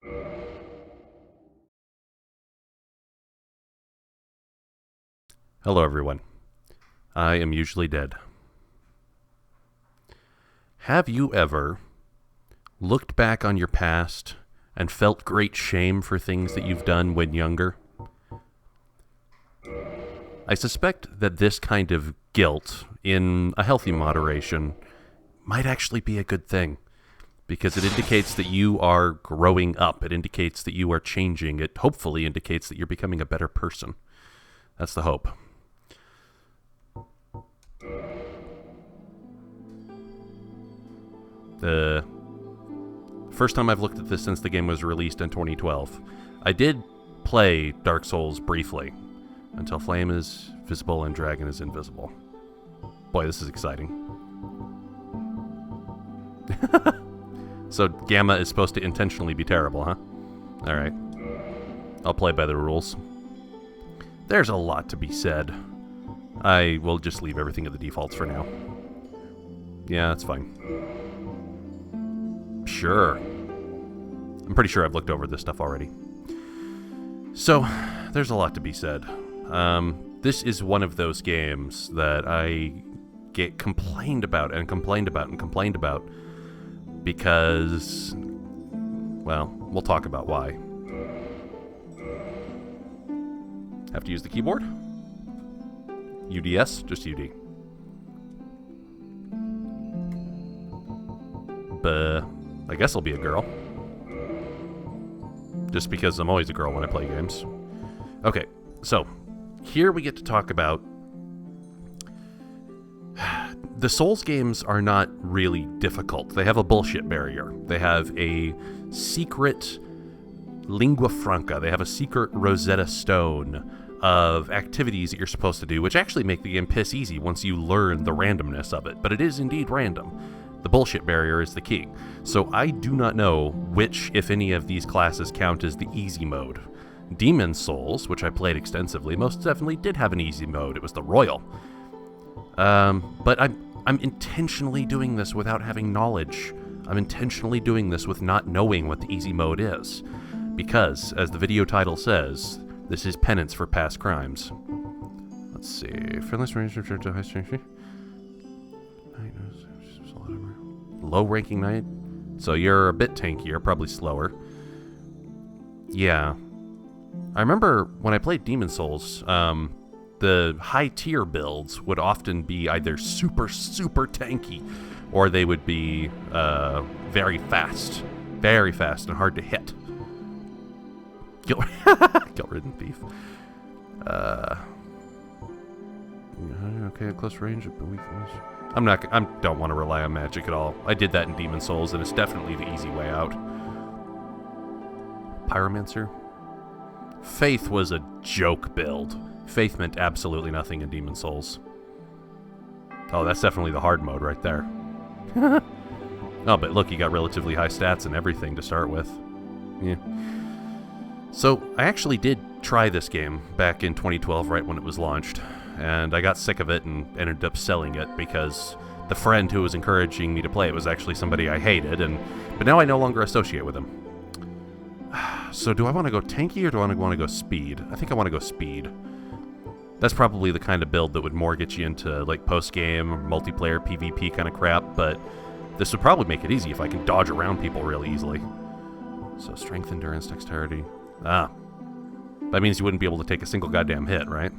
Hello, everyone. I am usually dead. Have you ever looked back on your past and felt great shame for things that you've done when younger? I suspect that this kind of guilt, in a healthy moderation, might actually be a good thing, because it indicates that you are growing up. It indicates that you are changing. It hopefully indicates that you're becoming a better person. That's the hope. The first time I've looked at this since the game was released in 2012. I did play Dark Souls briefly, until Flame is visible and Dragon is invisible. Boy, this is exciting. So Gamma is supposed to intentionally be terrible, huh? Alright. I'll play by the rules. There's a lot to be said. I will just leave everything at the defaults for now. Yeah, that's fine. Sure. I'm pretty sure I've looked over this stuff already. So, there's a lot to be said. This is one of those games that I get complained about and complained about and complained about because, well, we'll talk about why. Have to use the keyboard? UDS? Just UD. But I guess I'll be a girl. Just because I'm always a girl when I play games. Okay, so here we get to talk about... The Souls games are not really difficult. They have a bullshit barrier. They have a secret lingua franca. They have a secret Rosetta Stone of activities that you're supposed to do, which actually make the game piss easy once you learn the randomness of it. But it is indeed random. The bullshit barrier is the key. So I do not know which, if any, of these classes count as the easy mode. Demon Souls, which I played extensively, most definitely did have an easy mode. It was the Royal. But I'm intentionally doing this without having knowledge. I'm intentionally doing this with not knowing what the easy mode is. Because, as the video title says, this is penance for past crimes. Let's see. Friendless Ranger to high strength. Low ranking knight. So you're a bit tankier, probably slower. Yeah. I remember when I played Demon Souls, the high tier builds would often be either super, super tanky, or they would be very fast and hard to hit. Guilt-ridden thief. Okay, at close range, but weakness. I don't want to rely on magic at all. I did that in Demon Souls, and it's definitely the easy way out. Pyromancer. Faith was a joke build. Faith meant absolutely nothing in Demon Souls. Oh, that's definitely the hard mode right there. Oh, but look, you got relatively high stats and everything to start with. Yeah. So, I actually did try this game back in 2012, right when it was launched. And I got sick of it and ended up selling it because the friend who was encouraging me to play it was actually somebody I hated, but now I no longer associate with him. So do I want to go tanky or do I want to go speed? I think I want to go speed. That's probably the kind of build that would more get you into like post-game, multiplayer, PvP kind of crap, but this would probably make it easy if I can dodge around people really easily. So strength, endurance, dexterity. Ah. That means you wouldn't be able to take a single goddamn hit, right?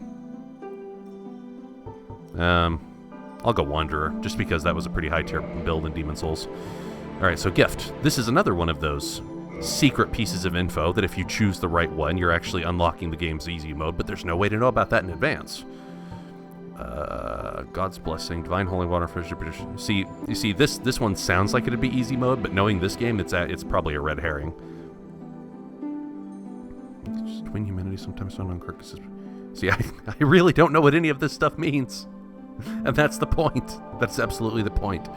I'll go Wanderer, just because that was a pretty high tier build in Demon Souls. Alright, so Gift. This is another one of those secret pieces of info that if you choose the right one, you're actually unlocking the game's easy mode, but there's no way to know about that in advance. God's Blessing, Divine Holy Water, See, you see, this one sounds like it'd be easy mode, but knowing this game, it's probably a red herring. Twin humanity, sometimes found on carcasses. See, I really don't know what any of this stuff means. And that's the point. That's absolutely the point.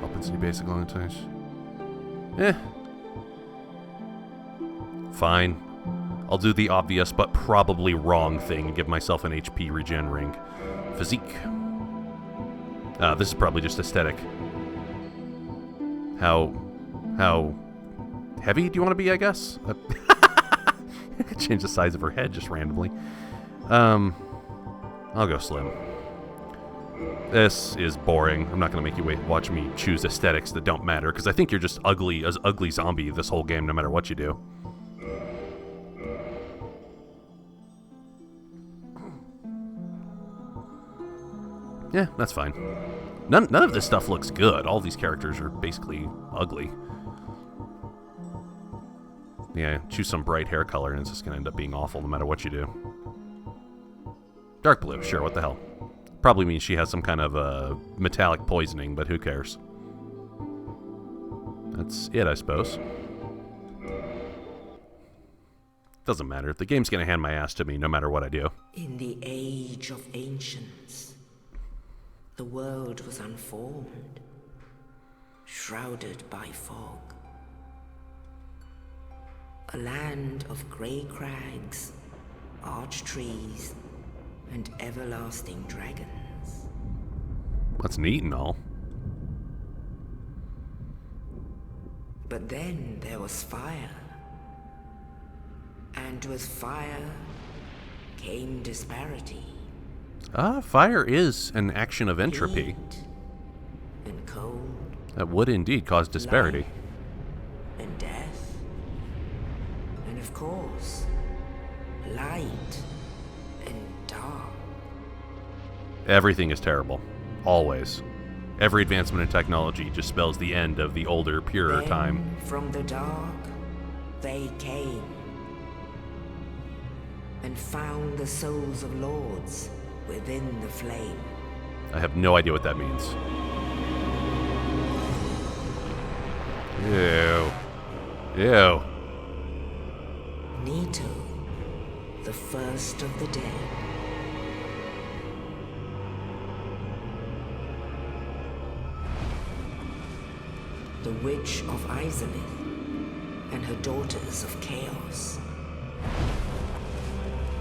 Opens new basic long times. Fine. I'll do the obvious but probably wrong thing and give myself an HP regen ring. Physique. This is probably just aesthetic. How How heavy do you want to be, I guess? Change the size of her head just randomly. I'll go slim. This is boring. I'm not going to make you watch me choose aesthetics that don't matter, because I think you're just ugly zombie this whole game, no matter what you do. Yeah, that's fine. None of this stuff looks good. All these characters are basically ugly. Yeah, choose some bright hair color and it's just going to end up being awful no matter what you do. Dark blue, sure, what the hell. Probably means she has some kind of metallic poisoning, but who cares? That's it, I suppose. Doesn't matter. The game's going to hand my ass to me no matter what I do. In the age of ancients, the world was unformed, shrouded by fog. A land of grey crags, arch trees, and everlasting dragons. That's neat and all. But then there was fire. And with fire came disparity. Fire is an action of entropy. Heat and cold. That would indeed cause disparity. Life and death. And of course, light and dark. Everything is terrible. Always. Every advancement in technology just spells the end of the older, purer Then, time. from the dark, they came. And found the souls of lords within the flame. I have no idea what that means. Ew. Ew. Nito, the first of the dead. The Witch of Asylum and her daughters of chaos.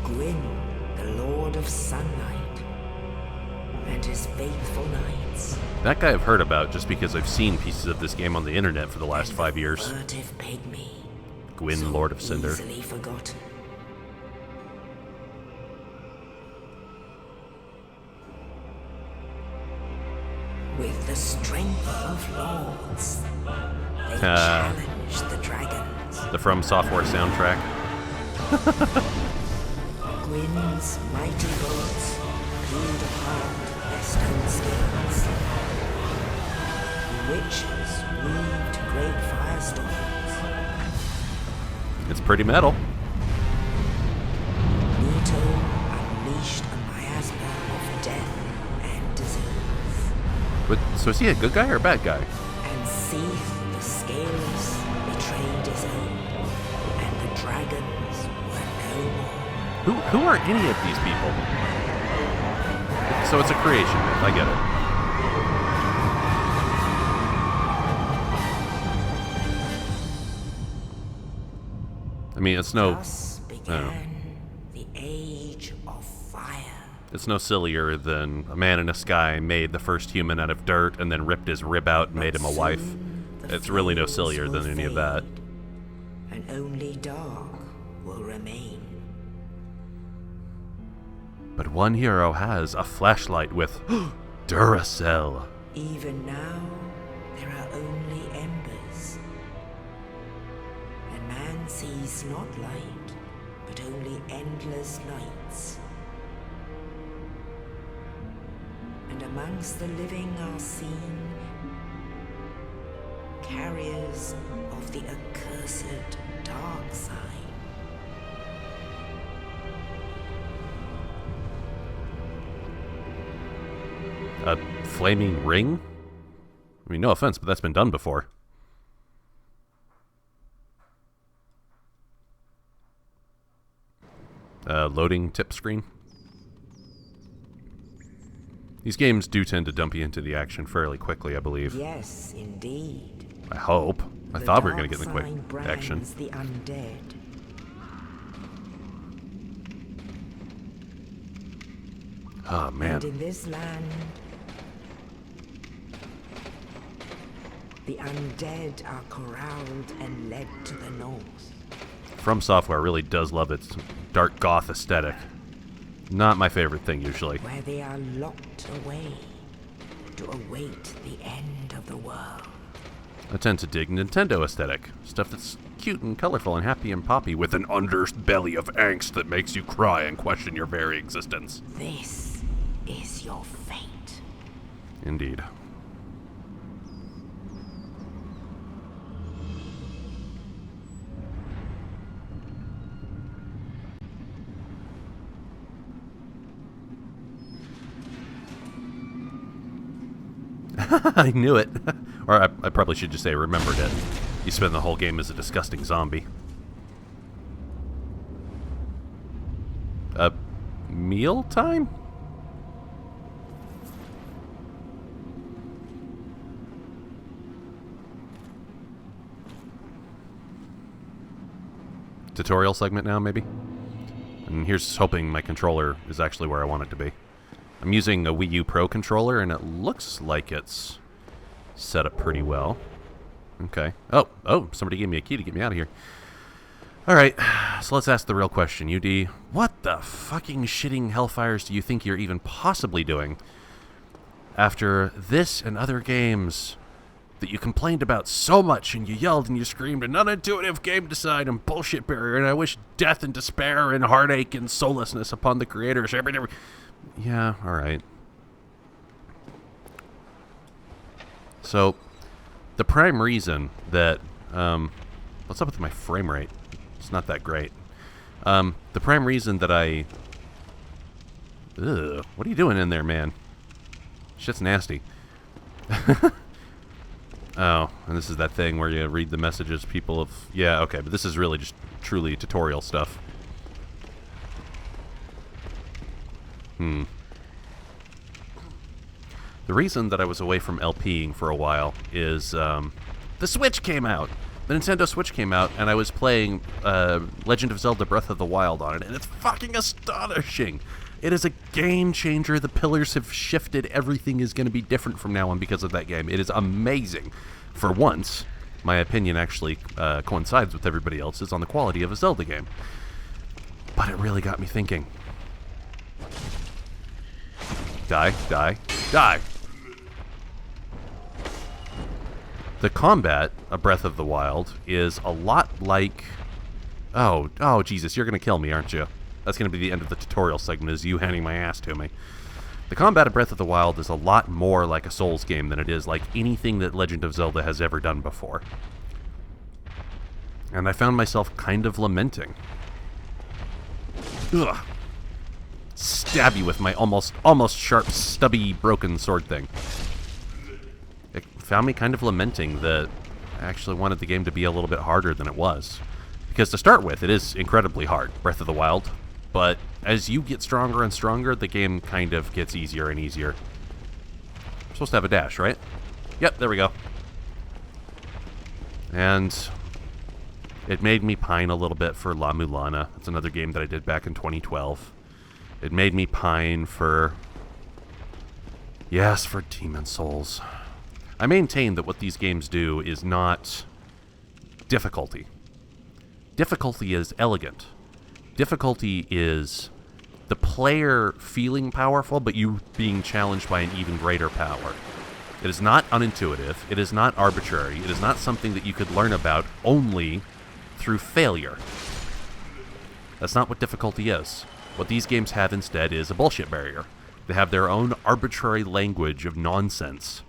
Gwyn, the Lord of Sunlight, and his faithful knights. That guy I've heard about just because I've seen pieces of this game on the internet for the last 5 years. Furtive pygmy. Gwyn, So Lord of Cinder. Easily forgotten. With the strength of lords, they challenge the dragons. The From Software soundtrack. Gwyn's mighty bolts peeled apart their stone skins. The witches weaved great firestorms. It's pretty metal. Nito unleashed a miasma of death and disease. But, so is he a good guy or a bad guy? And Seath the Scaleless betrayed his own, and the dragons were no more. Who are any of these people? So it's a creation myth, I get it. I mean, it's no... Thus began the age of fire. It's no sillier than a man in a sky made the first human out of dirt and then ripped his rib out and made him a wife. It's really no sillier than any of that. And only dark will remain. But one hero has a flashlight with Duracell. Even now, there are only embers. And man sees not light, but only endless nights. And amongst the living are seen carriers of the accursed dark side. A flaming ring? I mean, no offense, but that's been done before. Loading tip screen. These games do tend to dump you into the action fairly quickly, I believe. Yes, indeed. I hope. I thought we were going to get in the quick action. The undead. Oh, man. And in this land, The undead are corralled and led to the north. From Software really does love its dark goth aesthetic. Not my favorite thing, usually. Where they are locked away to await the end of the world. I tend to dig Nintendo aesthetic. Stuff that's cute and colorful and happy and poppy with an underbelly of angst that makes you cry and question your very existence. This is your fate. Indeed. I knew it. Or I probably should just say remembered it. You spend the whole game as a disgusting zombie. Meal time? Tutorial segment now, maybe? And here's hoping my controller is actually where I want it to be. I'm using a Wii U Pro controller, and it looks like it's set up pretty well. Okay. Oh, somebody gave me a key to get me out of here. Alright, so let's ask the real question, UD. What the fucking shitting hellfires do you think you're even possibly doing after this and other games that you complained about so much and you yelled and you screamed an unintuitive game design and bullshit barrier and I wish death and despair and heartache and soullessness upon the creators? Yeah, alright. So, the prime reason that, what's up with my frame rate? It's not that great. The prime reason that what are you doing in there, man? Shit's nasty. Oh, and this is that thing where you read the messages people have... Yeah, okay, but this is really just truly tutorial stuff. The reason that I was away from LPing for a while is the Switch came out. The Nintendo Switch came out, and I was playing Legend of Zelda Breath of the Wild on it, and it's fucking astonishing. It is a game changer. The pillars have shifted. Everything is going to be different from now on because of that game. It is amazing. For once, my opinion actually coincides with everybody else's on the quality of a Zelda game. But it really got me thinking. Die, die, die! The combat of Breath of the Wild is a lot like... Oh, Jesus, you're going to kill me, aren't you? That's going to be the end of the tutorial segment, is you handing my ass to me. The combat of Breath of the Wild is a lot more like a Souls game than it is like anything that Legend of Zelda has ever done before. And I found myself kind of lamenting. Ugh. Stab you with my almost sharp, stubby, broken sword thing. It found me kind of lamenting that I actually wanted the game to be a little bit harder than it was. Because to start with, it is incredibly hard, Breath of the Wild. But as you get stronger and stronger, the game kind of gets easier and easier. I'm supposed to have a dash, right? Yep, there we go. And it made me pine a little bit for La Mulana. It's another game that I did back in 2012. It made me pine for... Yes, for Demon Souls. I maintain that what these games do is not difficulty. Difficulty is elegant. Difficulty is the player feeling powerful, but you being challenged by an even greater power. It is not unintuitive. It is not arbitrary. It is not something that you could learn about only through failure. That's not what difficulty is. What these games have instead is a bullshit barrier. They have their own arbitrary language of nonsense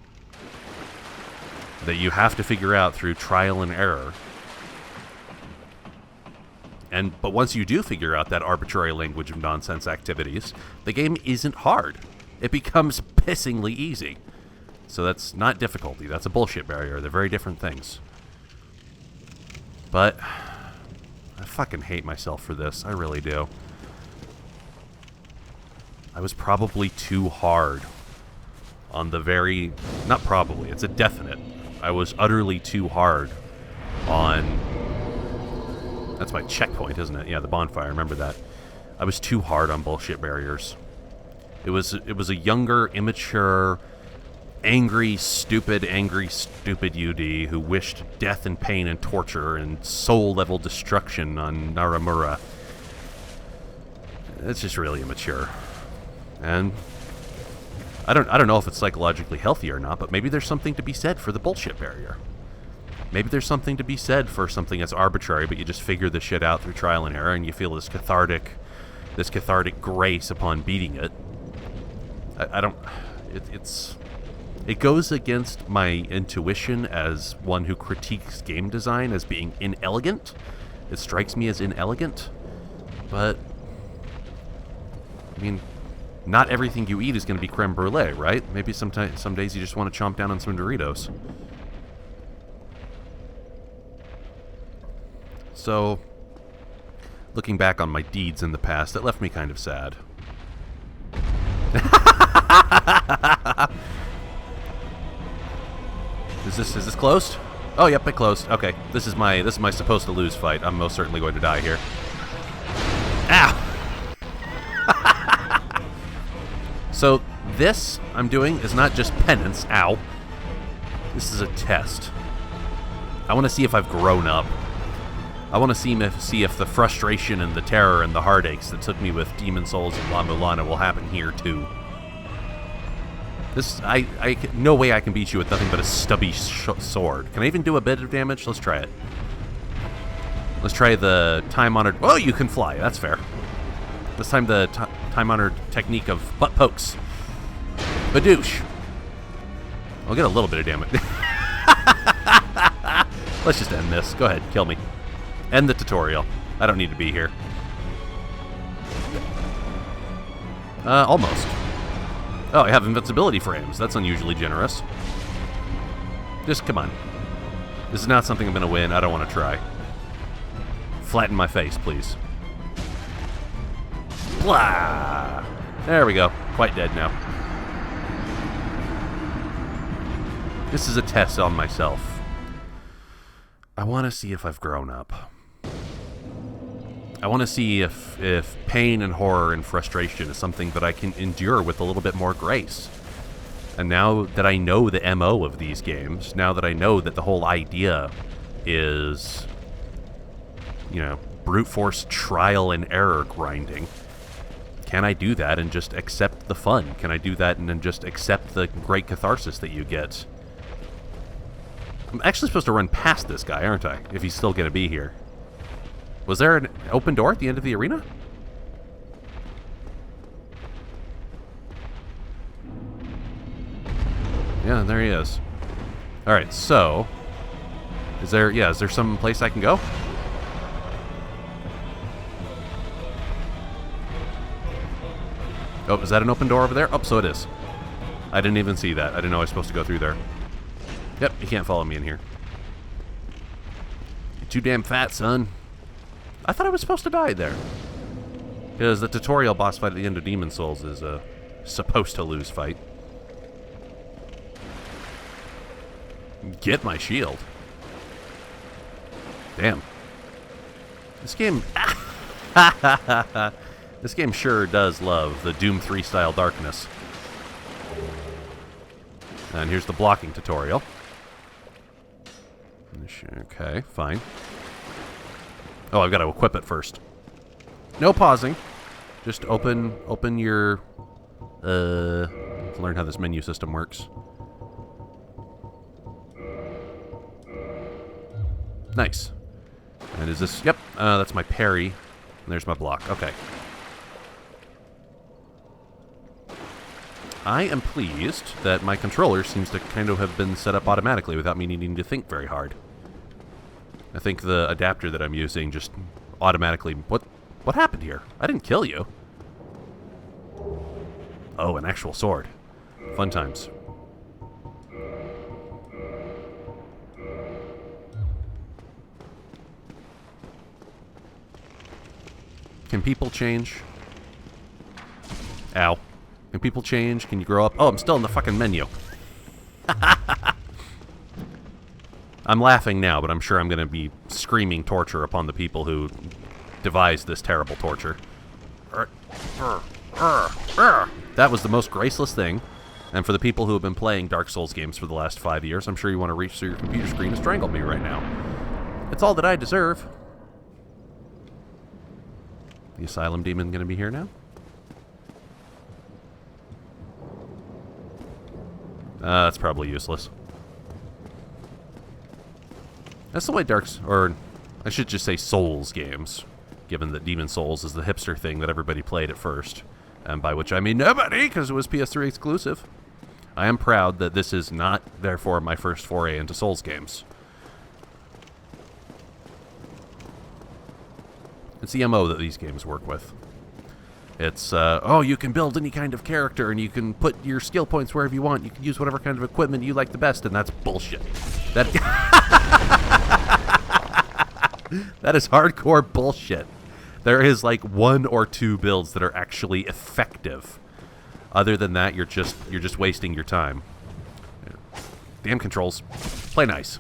that you have to figure out through trial and error. But once you do figure out that arbitrary language of nonsense activities, the game isn't hard. It becomes pissingly easy. So that's not difficulty. That's a bullshit barrier. They're very different things. But I fucking hate myself for this. I really do. I was probably too hard on the very... Not probably. It's a definite. I was utterly too hard on... That's my checkpoint, isn't it? Yeah, the bonfire. Remember that. I was too hard on bullshit barriers. It was a younger, immature, angry, stupid UD who wished death and pain and torture and soul-level destruction on Naramura. It's just really immature. And I don't know if it's psychologically healthy or not, but maybe there's something to be said for the bullshit barrier. Maybe there's something to be said for something that's arbitrary, but you just figure the shit out through trial and error, and you feel this cathartic grace upon beating it. It goes against my intuition as one who critiques game design as being inelegant. It strikes me as inelegant, but I mean, not everything you eat is going to be creme brulee, right? Maybe some days you just want to chomp down on some Doritos. So, looking back on my deeds in the past, it left me kind of sad. Is this closed? Oh, yep, it closed. Okay, this is my supposed to lose fight. I'm most certainly going to die here. Ow! So this I'm doing is not just penance. Ow! This is a test. I want to see if I've grown up. I want to see if the frustration and the terror and the heartaches that took me with Demon Souls and La Mulana will happen here too. No way I can beat you with nothing but a stubby sword. Can I even do a bit of damage? Let's try it. Let's try the time-honored... Oh, you can fly. That's fair. This time the time-honored technique of butt pokes. Badoosh. I'll get a little bit of damage. Let's just end this. Go ahead. Kill me. End the tutorial. I don't need to be here. Almost. Oh, I have invincibility frames. That's unusually generous. Just, come on. This is not something I'm going to win. I don't want to try. Flatten my face, please. Blah! There we go. Quite dead now. This is a test on myself. I want to see if I've grown up. I want to see if pain and horror and frustration is something that I can endure with a little bit more grace. And now that I know the MO of these games, now that I know that the whole idea is, you know, brute force trial and error grinding, can I do that and just accept the fun? Can I do that and then just accept the great catharsis that you get? I'm actually supposed to run past this guy, aren't I? If he's still going to be here. Was there an open door at the end of the arena? Yeah, there he is. Alright, so... Is there some place I can go? Oh, is that an open door over there? Oh, so it is. I didn't even see that. I didn't know I was supposed to go through there. Yep, you can't follow me in here. You're too damn fat, son. I thought I was supposed to die there. Because the tutorial boss fight at the end of Demon Souls is a supposed to lose fight. Get my shield. Damn. This game... This game sure does love the Doom 3 style darkness. And here's the blocking tutorial. Okay, fine. Oh, I've got to equip it first. No pausing. Just open your... learn how this menu system works. Nice. And is this... Yep, that's my parry. And there's my block. Okay. I am pleased that my controller seems to kind of have been set up automatically without me needing to think very hard. I think the adapter that I'm using just automatically... What happened here? I didn't kill you. Oh, an actual sword. Fun times. Can people change? Ow. Can people change? Can you grow up? Oh, I'm still in the fucking menu. I'm laughing now, but I'm sure I'm going to be screaming torture upon the people who devised this terrible torture. That was the most graceless thing And for the people who have been playing Dark Souls games for the last 5 years, I'm sure you want to reach through your computer screen and strangle me right now. It's all that I deserve. The Asylum demon going to be here now? That's probably useless. That's the way or I should just say Souls games, given that Demon Souls is the hipster thing that everybody played at first. And by which I mean nobody, because it was PS3 exclusive. I am proud that this is not, therefore, my first foray into Souls games. It's the MO that these games work with. It's, oh, you can build any kind of character, and you can put your skill points wherever you want. You can use whatever kind of equipment you like the best, and that's bullshit. That is hardcore bullshit. There is like 1 or 2 builds that are actually effective. Other than that, you're just wasting your time. Damn controls. Play nice.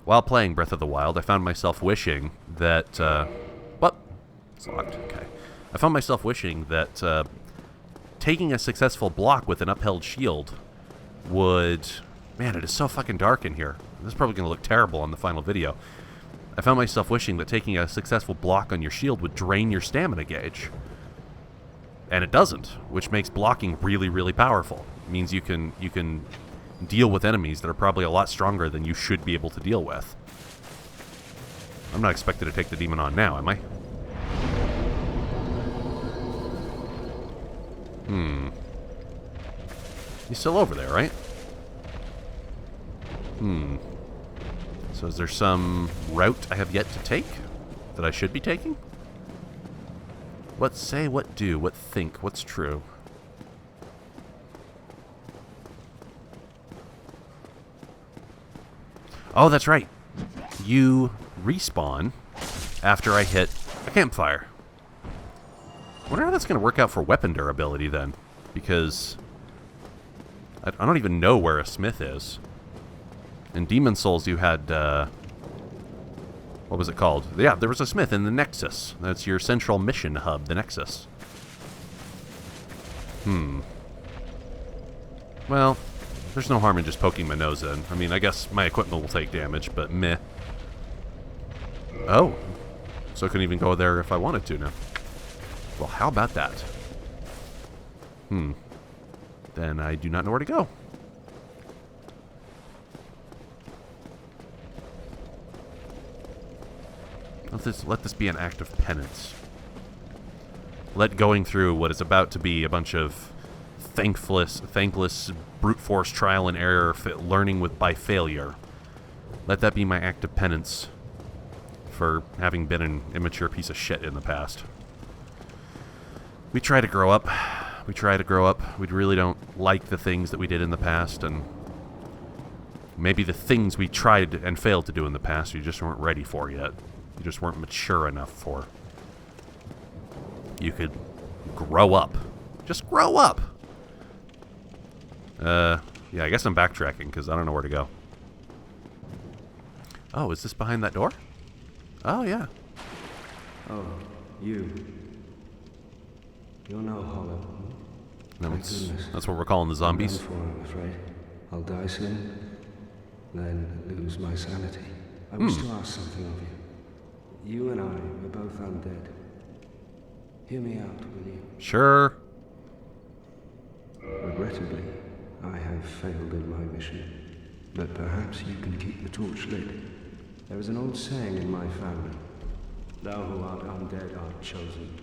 While playing Breath of the Wild, I found myself wishing that... what? It's locked. Okay. I found myself wishing that taking a successful block with an upheld shield would... Man, it is so fucking dark in here. This is probably going to look terrible on the final video. I found myself wishing that taking a successful block on your shield would drain your stamina gauge. And it doesn't, which makes blocking really, really powerful. It means you can deal with enemies that are probably a lot stronger than you should be able to deal with. I'm not expected to take the demon on now, am I? He's still over there, right? So is there some route I have yet to take that I should be taking? What say, what do, what think, what's true? Oh, that's right. You respawn after I hit a campfire. I wonder how that's going to work out for weapon durability then. Because I don't even know where a smith is. In Demon Souls, you had, what was it called? Yeah, there was a smith in the Nexus. That's your central mission hub, the Nexus. Well, there's no harm in just poking my nose in. I mean, I guess my equipment will take damage, but meh. Oh. So I couldn't even go there if I wanted to now. Well, how about that? Then I do not know where to go. Let this be an act of penance. Let going through what is about to be a bunch of thankless brute force trial and error, learning by failure. Let that be my act of penance for having been an immature piece of shit in the past. We try to grow up. We try to grow up. We really don't like the things that we did in the past, and maybe the things we tried and failed to do in the past we just weren't ready for yet. You just weren't mature enough for. You could grow up. Just grow up! Yeah, I guess I'm backtracking, because I don't know where to go. Oh, is this behind that door? Oh, yeah. Oh, you. You're no hollow. That's what we're calling the zombies. I'm afraid. I'll die soon, then lose my sanity. I wish to ask something of you. You and I are both undead. Hear me out, will you? Sure. Regrettably, I have failed in my mission, but perhaps you can keep the torch lit. There is an old saying in my family: thou who art undead art chosen.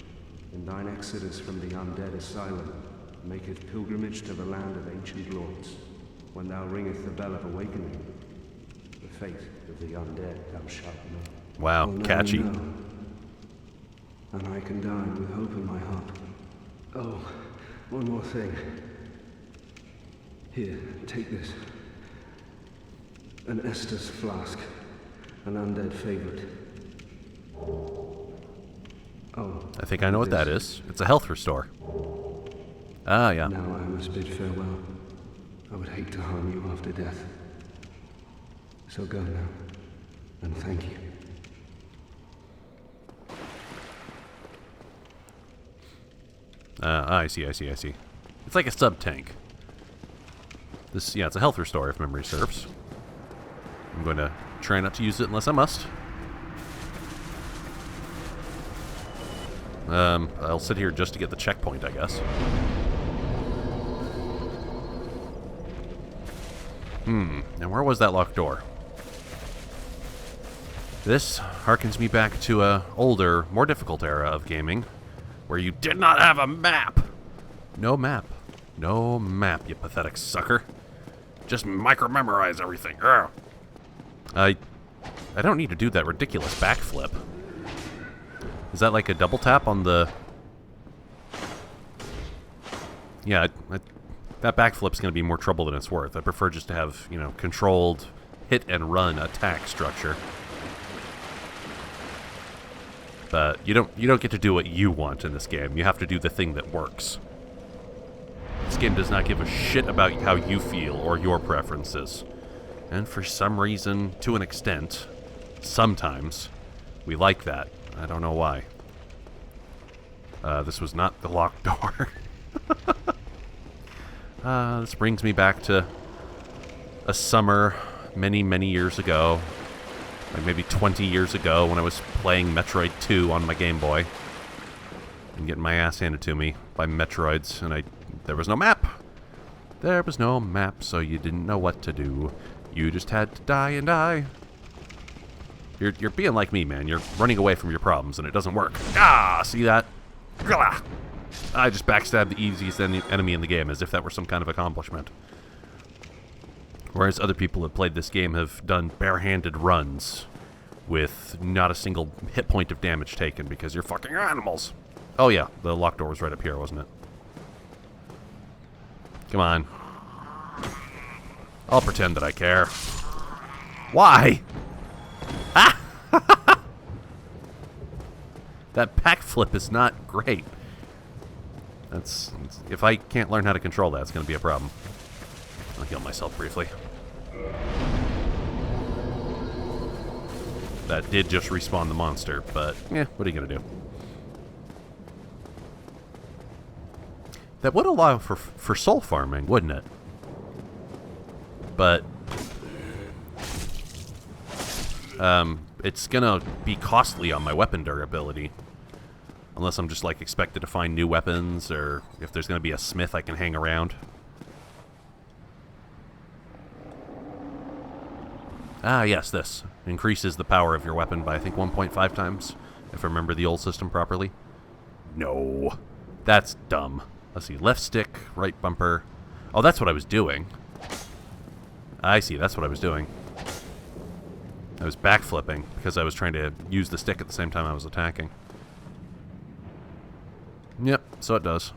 In thine exodus from the undead asylum, maketh pilgrimage to the land of ancient lords. When thou ringeth the bell of awakening, the fate of the undead thou shalt know. Wow, catchy. And I can die with hope in my heart. Oh, one more thing. Here, take this. An Estus flask. An undead favorite. Oh. I think I know what that is. It's a health restore. Ah, yeah. Now I must bid farewell. I would hate to harm you after death. So go now, and thank you. I see. It's like a sub-tank. Yeah, it's a health restore if memory serves. I'm going to try not to use it unless I must. I'll sit here just to get the checkpoint, I guess. And where was that locked door? This harkens me back to a older, more difficult era of gaming, where you did not have a map. No map. No map, you pathetic sucker. Just micro-memorize everything. Ugh. I don't need to do that ridiculous backflip. Is that like a double tap on the... Yeah, that backflip's going to be more trouble than it's worth. I prefer just to have, you know, controlled hit and run attack structure. But you don't get to do what you want in this game. You have to do the thing that works. This game does not give a shit about how you feel or your preferences. And for some reason, to an extent, sometimes, we like that. I don't know why. This was not the locked door. This brings me back to a summer many, many years ago. Like maybe 20 years ago when I was playing Metroid 2 on my Game Boy. And getting my ass handed to me by Metroids. And there was no map. There was no map, so you didn't know what to do. You just had to die and die. You're being like me, man. You're running away from your problems, and it doesn't work. Ah, see that? I just backstabbed the easiest enemy in the game, as if that were some kind of accomplishment. Whereas other people who have played this game have done barehanded runs with not a single hit point of damage taken because you're fucking animals. Oh yeah, the locked door was right up here, wasn't it? Come on. I'll pretend that I care. Why? Ah! That backflip is not great. If I can't learn how to control that, it's going to be a problem. I'll heal myself briefly. That did just respawn the monster, but what are you going to do? That would allow for soul farming, wouldn't it? But it's gonna be costly on my weapon durability. Unless I'm just like expected to find new weapons, or if there's gonna be a smith I can hang around. Ah, yes, this increases the power of your weapon by I think 1.5 times, if I remember the old system properly. No, that's dumb. Let's see, left stick, right bumper. Oh, that's what I was doing. I see, that's what I was doing. I was backflipping because I was trying to use the stick at the same time I was attacking. Yep, so it does.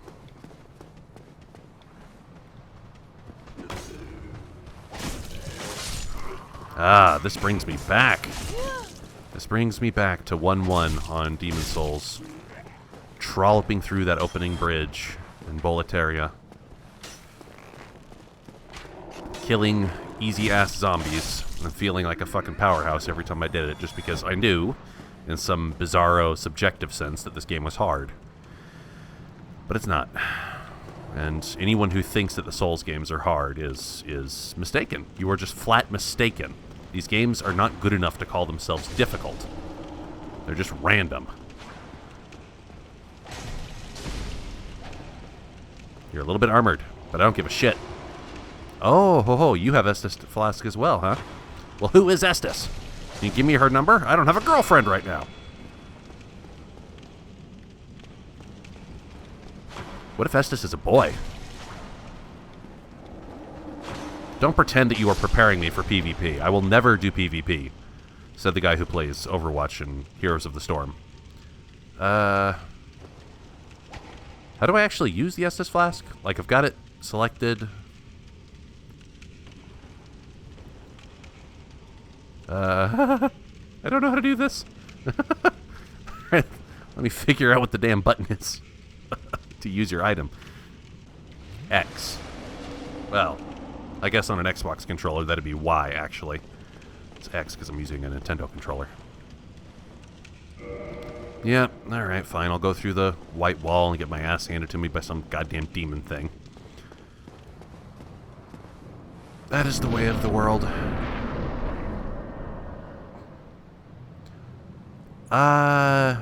Ah, this brings me back. This brings me back to 1-1 on Demon Souls. Trolloping through that opening bridge in Boletaria. Killing easy-ass zombies and feeling like a fucking powerhouse every time I did it, just because I knew, in some bizarro subjective sense, that this game was hard. But it's not. And anyone who thinks that the Souls games are hard is mistaken. You are just flat mistaken. These games are not good enough to call themselves difficult. They're just random. You're a little bit armored, but I don't give a shit. Oh, ho, ho, you have Estes Flask as well, huh? Well, who is Estes? Can you give me her number? I don't have a girlfriend right now. What if Estes is a boy? Don't pretend that you are preparing me for PvP. I will never do PvP, said the guy who plays Overwatch and Heroes of the Storm. How do I actually use the Estes Flask? Like, I've got it selected. I don't know how to do this. Let me figure out what the damn button is to use your item. X. Well, I guess on an Xbox controller that'd be Y, actually. It's X because I'm using a Nintendo controller. Yeah, alright, fine. I'll go through the white wall and get my ass handed to me by some goddamn demon thing. That is the way of the world. I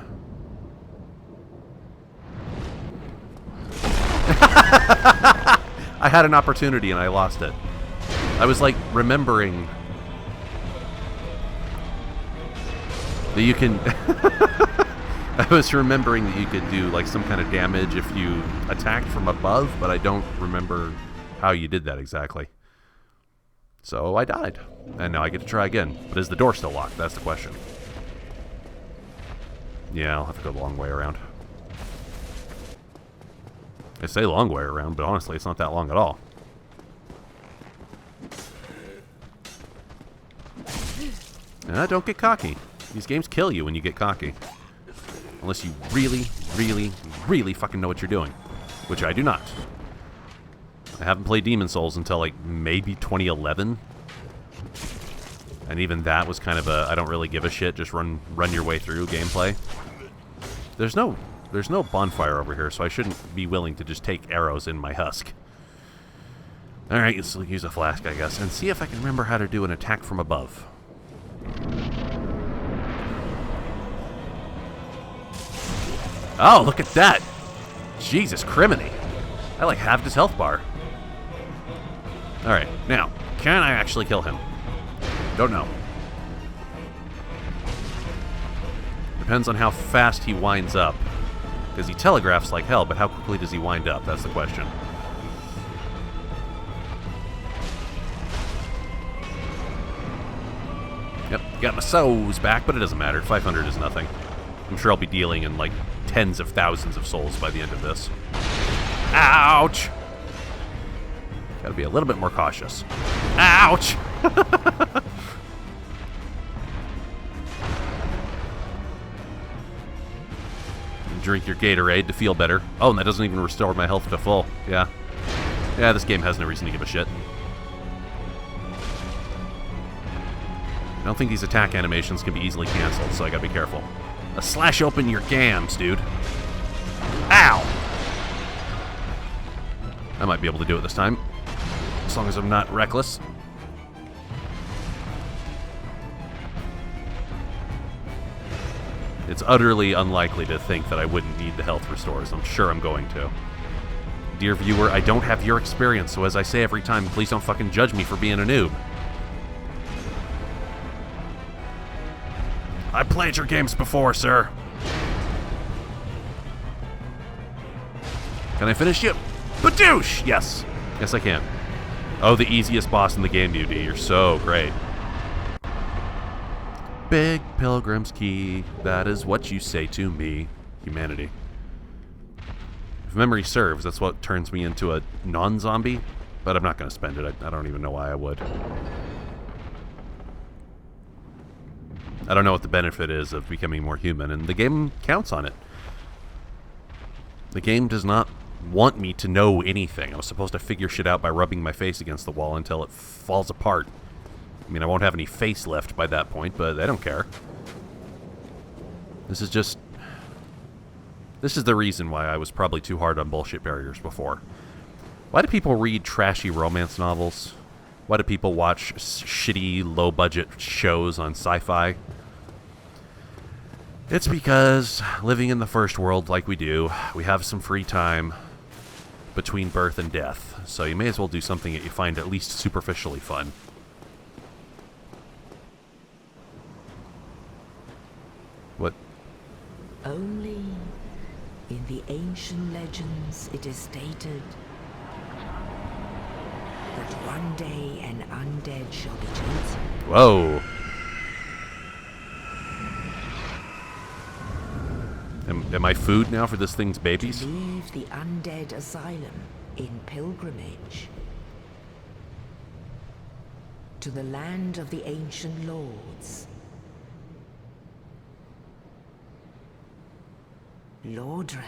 had an opportunity and I lost it. I was like remembering that you can I was remembering that you could do like some kind of damage if you attacked from above, but I don't remember how you did that exactly. So I died. And now I get to try again. But is the door still locked? That's the question. Yeah, I'll have to go the long way around. I say long way around, but honestly, it's not that long at all. Don't get cocky. These games kill you when you get cocky. Unless you really, really, really fucking know what you're doing. Which I do not. I haven't played Demon's Souls until, like, maybe 2011. And even that was kind of a, I don't really give a shit, just run your way through gameplay. There's no bonfire over here, so I shouldn't be willing to just take arrows in my husk. Alright, let's use a flask, I guess, and see if I can remember how to do an attack from above. Oh, look at that! Jesus criminy! I, like, halved his health bar. Alright, now, can I actually kill him? Don't know. Depends on how fast he winds up. Because he telegraphs like hell, but how quickly does he wind up? That's the question. Yep, got my souls back, but it doesn't matter. 500 is nothing. I'm sure I'll be dealing in, like, tens of thousands of souls by the end of this. Ouch! Gotta be a little bit more cautious. Ouch! Drink your Gatorade to feel better. Oh, and that doesn't even restore my health to full. Yeah. Yeah, this game has no reason to give a shit. I don't think these attack animations can be easily cancelled, so I gotta be careful. Slash open your gams, dude. Ow! I might be able to do it this time. As long as I'm not reckless. It's utterly unlikely to think that I wouldn't need the health restores. I'm sure I'm going to. Dear viewer, I don't have your experience, so as I say every time, please don't fucking judge me for being a noob. I played your games before, sir. Can I finish you? Badoosh! Yes. Yes, I can. Oh, the easiest boss in the game, UD. You're so great. Big Pilgrim's Key. That is what you say to me, humanity. If memory serves, that's what turns me into a non-zombie. But I'm not going to spend it. I don't even know why I would. I don't know what the benefit is of becoming more human, and the game counts on it. The game does not want me to know anything. I was supposed to figure shit out by rubbing my face against the wall until it falls apart. I mean, I won't have any face left by that point, but I don't care. This is just... This is the reason why I was probably too hard on bullshit barriers before. Why do people read trashy romance novels? Why do people watch shitty, low-budget shows on sci-fi? It's because living in the first world like we do, we have some free time between birth and death. So you may as well do something that you find at least superficially fun. What? Only in the ancient legends it is stated that one day an undead shall be chosen. Whoa. Am I food now for this thing's babies? To leave the undead asylum in pilgrimage to the land of the ancient lords. Lordran.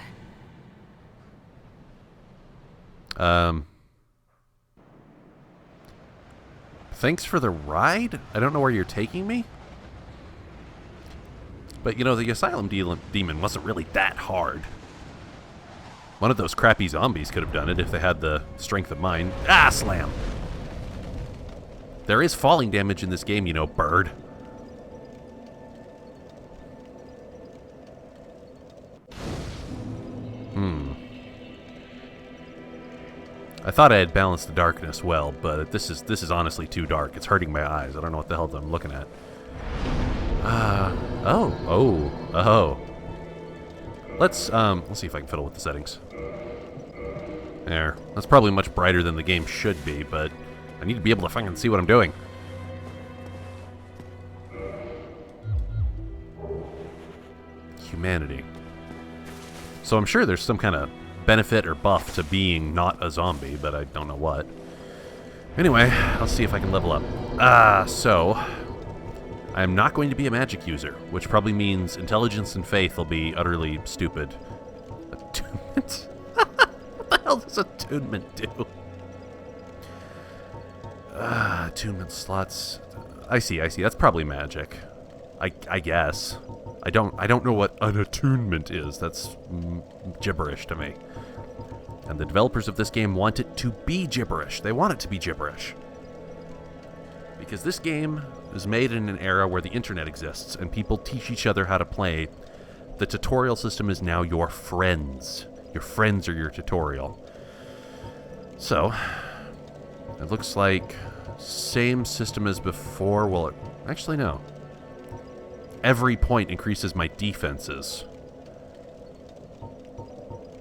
Thanks for the ride? I don't know where you're taking me? But, you know, the Asylum demon wasn't really that hard. One of those crappy zombies could have done it if they had the strength of mind. Ah, slam! There is falling damage in this game, you know, bird. I thought I had balanced the darkness well, but this is honestly too dark. It's hurting my eyes. I don't know what the hell I'm looking at. Oh. Let's see if I can fiddle with the settings. There. That's probably much brighter than the game should be, but I need to be able to fucking see what I'm doing. Humanity. So I'm sure there's some kind of benefit or buff to being not a zombie, but I don't know what. Anyway, let's see if I can level up. So I'm not going to be a magic user, which probably means intelligence and faith will be utterly stupid. Attunement? What the hell does attunement do? Attunement slots. I see. That's probably magic. I guess. I don't know what an attunement is. That's gibberish to me. And the developers of this game want it to be gibberish. They want it to be gibberish. Because this game is made in an era where the internet exists and people teach each other how to play. The tutorial system is now your friends. Your friends are your tutorial. So, it looks like same system as before. Well, actually no. Every point increases my defenses.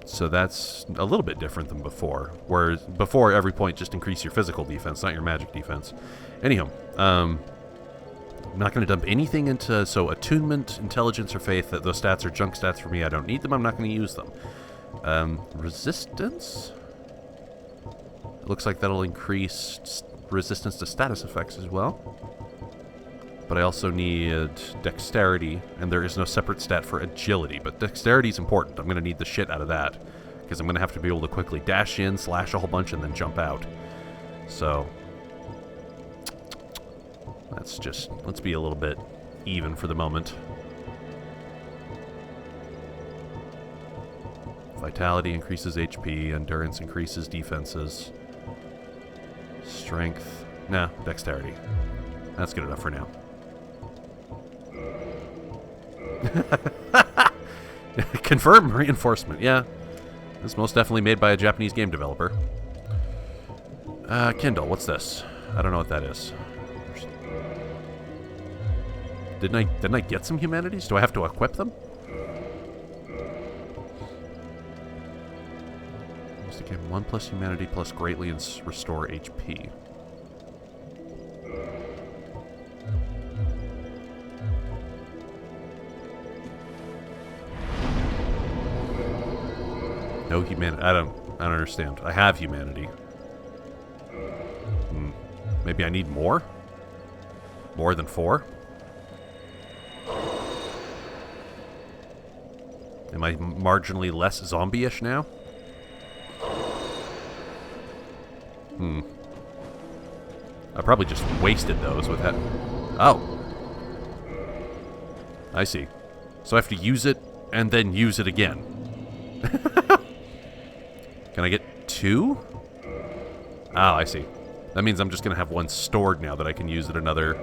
So that's a little bit different than before. Whereas before, every point just increased your physical defense, not your magic defense. Anyhow, I'm not going to dump anything into... So attunement, intelligence, or faith, those stats are junk stats for me. I don't need them. I'm not going to use them. Resistance? It looks like that'll increase resistance to status effects as well. But I also need dexterity, and there is no separate stat for agility. But dexterity is important. I'm going to need the shit out of that, because I'm going to have to be able to quickly dash in, slash a whole bunch, and then jump out. So, let's be a little bit even for the moment. Vitality increases HP, endurance increases defenses. Strength, nah, dexterity. That's good enough for now. Confirm reinforcement. Yeah, this is most definitely made by a Japanese game developer. Kindle. What's this? I don't know what that is. Didn't I get some humanities? Do I have to equip them? Must give 1+ humanity plus greatly restore HP. No humanity. I don't understand. I have humanity. Maybe I need more? More than 4? Am I marginally less zombie-ish now? I probably just wasted those with that. Oh. I see. So I have to use it and then use it again. Can I get 2? Oh, I see. That means I'm just going to have one stored now that I can use at another...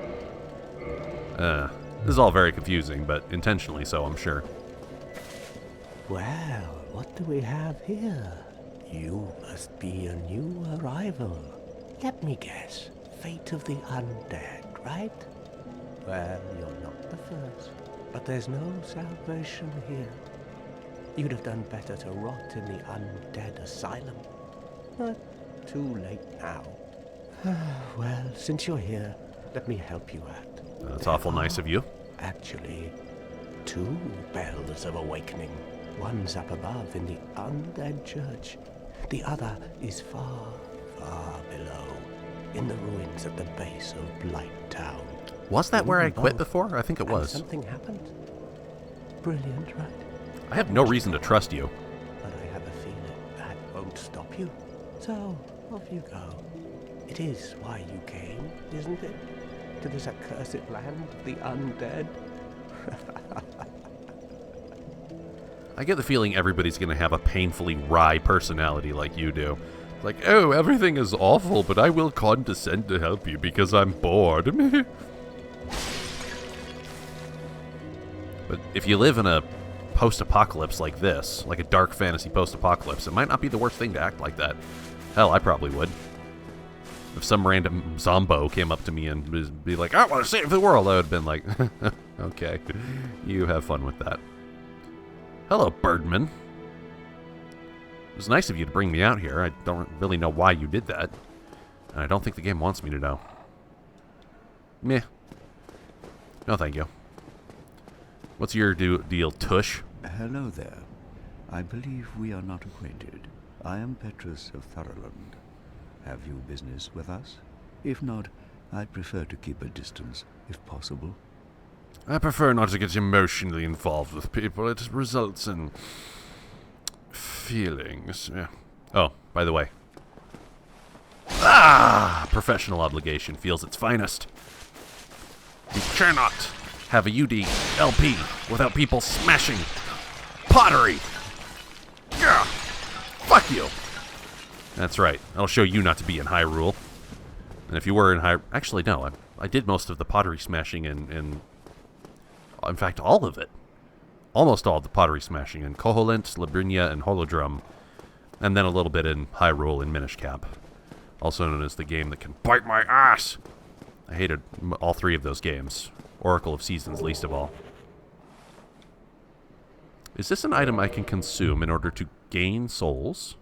this is all very confusing, but intentionally so, I'm sure. Well, what do we have here? You must be a new arrival. Let me guess. Fate of the undead, right? Well, you're not the first. But there's no salvation here. You'd have done better to rot in the Undead Asylum. But too late now. Well, since you're here, let me help you out. That's awful nice of you. Actually, 2 bells of awakening. One's up above in the Undead Church. The other is far, far below, in the ruins at the base of Blight Town. Was that where I quit before? I think it was. Something happened. Brilliant, right? I have no reason to trust you. But I have a feeling that won't stop you. So, off you go. It is why you came, isn't it? To this accursed land of the undead? I get the feeling everybody's going to have a painfully wry personality like you do. Like, oh, everything is awful, but I will condescend to help you because I'm bored. But if you live in a post-apocalypse like this, like a dark fantasy post-apocalypse, it might not be the worst thing to act like that. Hell, I probably would. If some random zombo came up to me and be like, I want to save the world, I would have been like, okay, you have fun with that. Hello, Birdman. It was nice of you to bring me out here. I don't really know why you did that. And I don't think the game wants me to know. Meh. No, thank you. What's your deal, Tush? Hello there. I believe we are not acquainted. I am Petrus of Thoroland. Have you business with us? If not, I prefer to keep a distance, if possible. I prefer not to get emotionally involved with people. It results in feelings. Yeah. Oh, by the way. Professional obligation feels its finest. You cannot have a UDLP without people smashing pottery. Yeah. Fuck you. That's right. I'll show you not to be in Hyrule. And if you were in Hyrule... Actually, no. I did most of the pottery smashing in fact, all of it. Almost all of the pottery smashing in Koholint, Labrinia, and Holodrum. And then a little bit in Hyrule and Minish Cap. Also known as the game that can bite my ass. I hated all three of those games. Oracle of Seasons least of all. Is this an item I can consume in order to gain souls?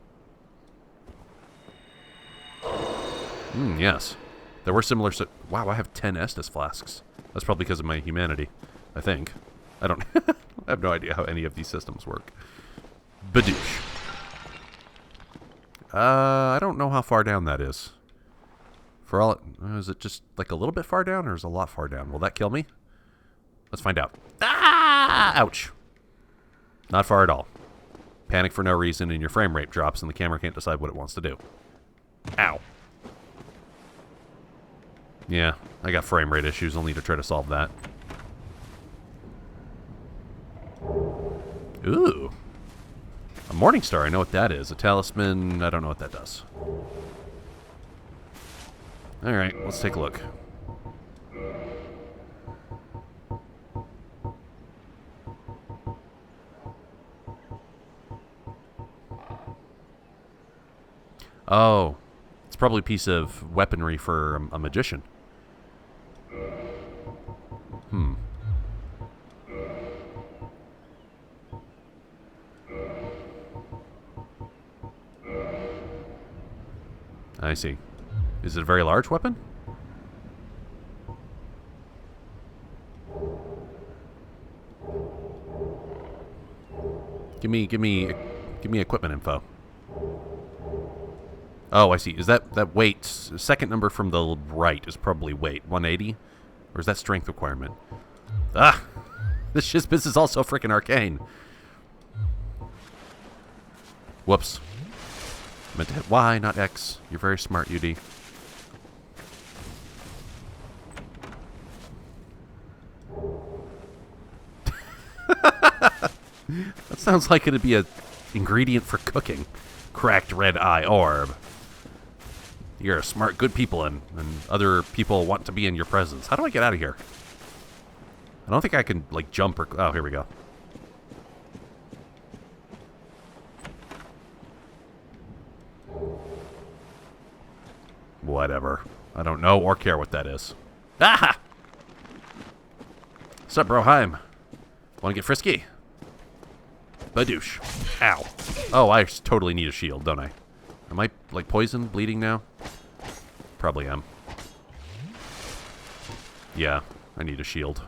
Yes. There were similar... Wow, I have 10 Estus flasks. That's probably because of my humanity. I think. I don't... I have no idea how any of these systems work. Badoosh. I don't know how far down that is. For all... Is it just like a little bit far down, or is it a lot far down? Will that kill me? Let's find out. Ah! Ouch. Not far at all. Panic for no reason, and your frame rate drops, and the camera can't decide what it wants to do. Ow. Yeah, I got frame rate issues. I'll need to try to solve that. Ooh. A Morning Star, I know what that is. A talisman, I don't know what that does. Alright, let's take a look. Oh. It's probably a piece of weaponry for a magician. I see. Is it a very large weapon? Give me equipment info. Oh, I see. Is that weight? Second number from the right is probably weight. 180? Or is that strength requirement? Ah! This is also freaking arcane. Whoops. I meant to hit Y, not X. You're very smart, UD. That sounds like it'd be an ingredient for cooking. Cracked red eye orb. You're a smart, good people, and other people want to be in your presence. How do I get out of here? I don't think I can, like, jump or... Oh, here we go. Whatever. I don't know or care what that is. Ah! What's up, Broheim? Want to get frisky? Badoosh. Ow. Oh, I totally need a shield, don't I? Am I, like, poisoned, bleeding now? Probably am. Yeah, I need a shield.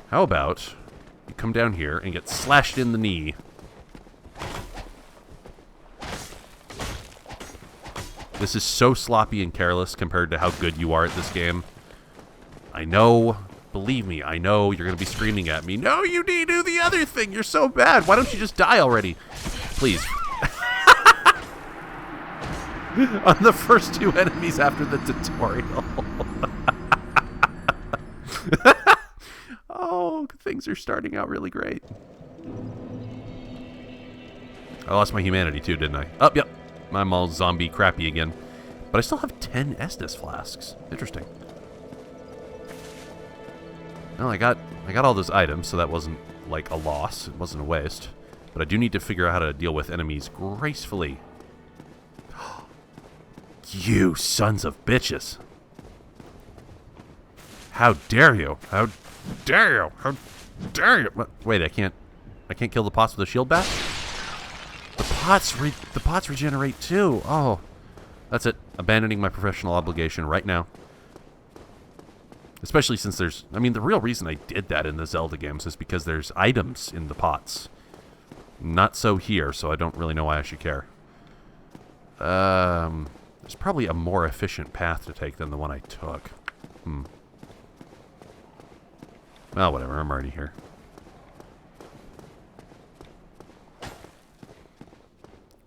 How about you come down here and get slashed in the knee? This is so sloppy and careless compared to how good you are at this game. I know, believe me, I know you're going to be screaming at me. No, you need to do the other thing. You're so bad. Why don't you just die already? Please. on the first 2 enemies after the tutorial. Oh, things are starting out really great. I lost my humanity too, didn't I? Oh, yep. I'm all zombie crappy again. But I still have 10 Estus flasks. Interesting. Well, I got all those items, so that wasn't like a loss. It wasn't a waste. But I do need to figure out how to deal with enemies gracefully. You sons of bitches. How dare you? How dare you? How dare you? Wait, I can't kill the pots with a shield bash? The pots regenerate too. Oh. That's it. Abandoning my professional obligation right now. Especially since there's... I mean, the real reason I did that in the Zelda games is because there's items in the pots. Not so here, so I don't really know why I should care. There's probably a more efficient path to take than the one I took. Well, whatever. I'm already here.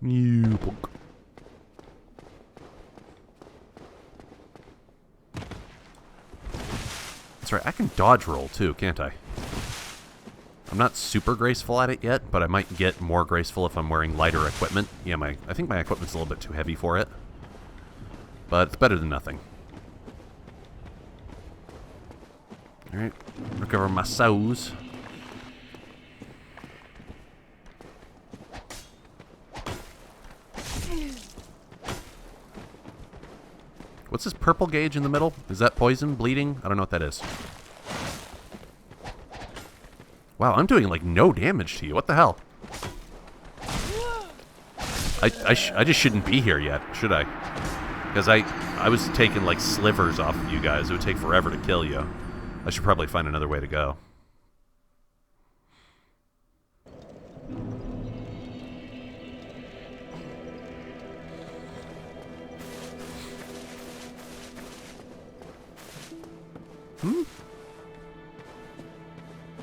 You punk. That's right, I can dodge roll too, can't I? I'm not super graceful at it yet, but I might get more graceful if I'm wearing lighter equipment. Yeah, I think my equipment's a little bit too heavy for it. But it's better than nothing. Alright, recover my souls. What's this purple gauge in the middle? Is that poison? Bleeding? I don't know what that is. Wow, I'm doing like no damage to you. What the hell? I just shouldn't be here yet, should I? Because I was taking like slivers off of you guys. It would take forever to kill you. I should probably find another way to go.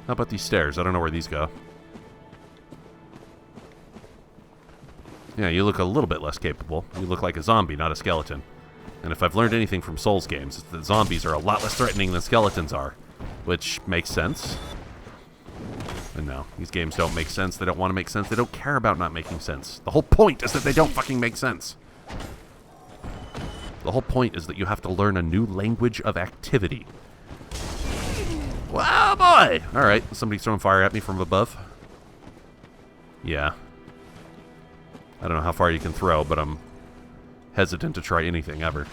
How about these stairs? I don't know where these go. Yeah, you look a little bit less capable. You look like a zombie, not a skeleton. And if I've learned anything from Souls games, it's that zombies are a lot less threatening than skeletons are. Which makes sense. And no, these games don't make sense. They don't want to make sense. They don't care about not making sense. The whole point is that they don't fucking make sense. The whole point is that you have to learn a new language of activity. Wow, boy! Alright, somebody's throwing fire at me from above. Yeah. I don't know how far you can throw, but I'm hesitant to try anything ever.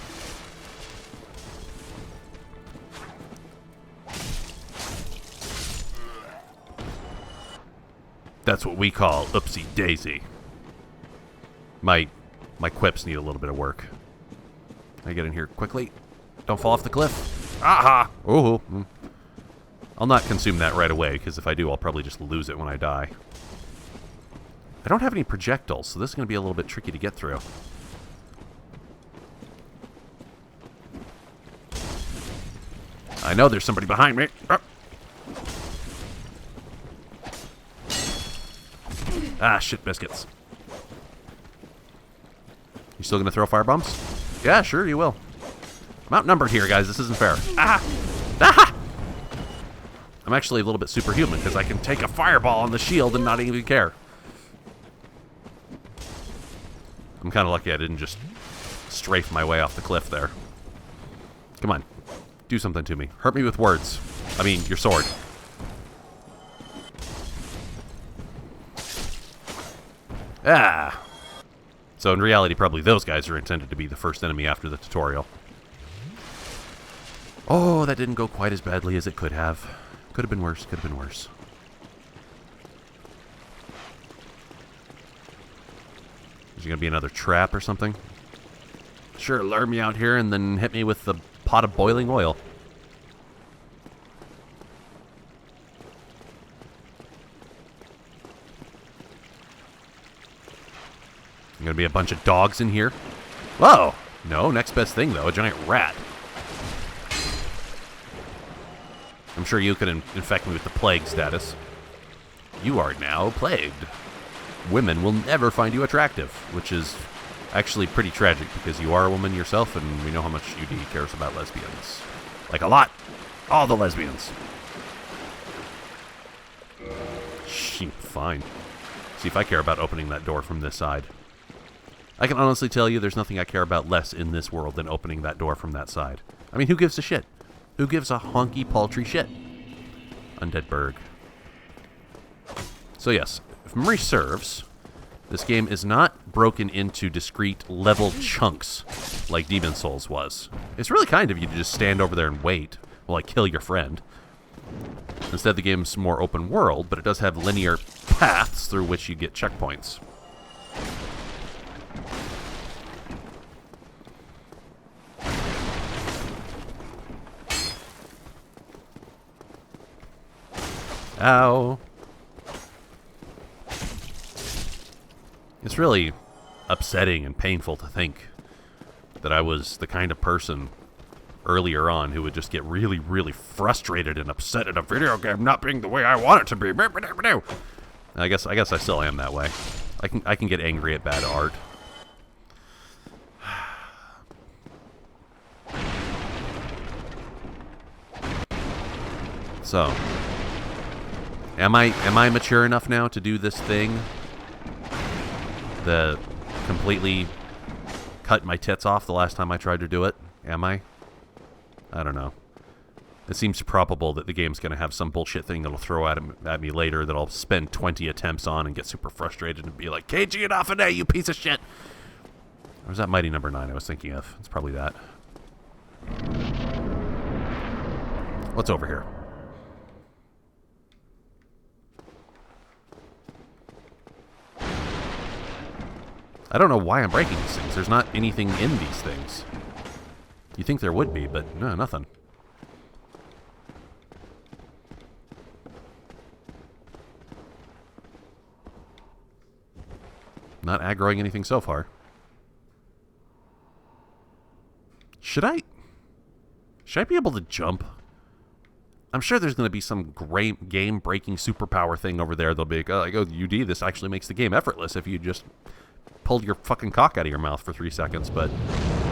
That's what we call oopsie daisy. My quips need a little bit of work. Can I get in here quickly? Don't fall off the cliff. Aha! Ooh. I'll not consume that right away, because if I do, I'll probably just lose it when I die. I don't have any projectiles, so this is going to be a little bit tricky to get through. I know there's somebody behind me. Ah, shit biscuits. You still going to throw firebombs? Yeah, sure, you will. I'm outnumbered here, guys. This isn't fair. Ah! Ah! I'm actually a little bit superhuman, because I can take a fireball on the shield and not even care. I'm kind of lucky I didn't just strafe my way off the cliff there. Come on. Do something to me. Hurt me with words. I mean, your sword. Ah! So in reality, probably those guys are intended to be the first enemy after the tutorial. Oh, that didn't go quite as badly as it could have. Could have been worse, could have been worse. Is there gonna be another trap or something? Sure, lure me out here and then hit me with the pot of boiling oil. Gonna be a bunch of dogs in here. Whoa! No, next best thing though, a giant rat. I'm sure you could infect me with the plague status. You are now plagued. Women will never find you attractive, which is Actually, pretty tragic, because you are a woman yourself, and we know how much UD cares about lesbians. Like, a lot. All the lesbians. Fine. See if I care about opening that door from this side. I can honestly tell you there's nothing I care about less in this world than opening that door from that side. I mean, who gives a shit? Who gives a honky, paltry shit? Undead Burg. So yes, if memory serves, this game is not broken into discrete level chunks like Demon Souls was. It's really kind of you to just stand over there and wait while I kill your friend. Instead, the game's more open world, but it does have linear paths through which you get checkpoints. Ow. It's really upsetting and painful to think that I was the kind of person earlier on who would just get really, really frustrated and upset at a video game not being the way I want it to be. I guess I still am that way. I can get angry at bad art. So, am I mature enough now to do this thing that completely cut my tits off the last time I tried to do it? Am I? I don't know. It seems probable that the game's going to have some bullshit thing that'll throw at me later that I'll spend 20 attempts on and get super frustrated and be like, KG it off a day, you piece of shit! Or was that Mighty Number 9 I was thinking of? It's probably that. What's over here? I don't know why I'm breaking these things. There's not anything in these things. You think there would be, but no, nothing. Not aggroing anything so far. Should I be able to jump? I'm sure there's going to be some great game-breaking superpower thing over there. They'll be like, oh, UD, this actually makes the game effortless if you just pulled your fucking cock out of your mouth for 3 seconds, but...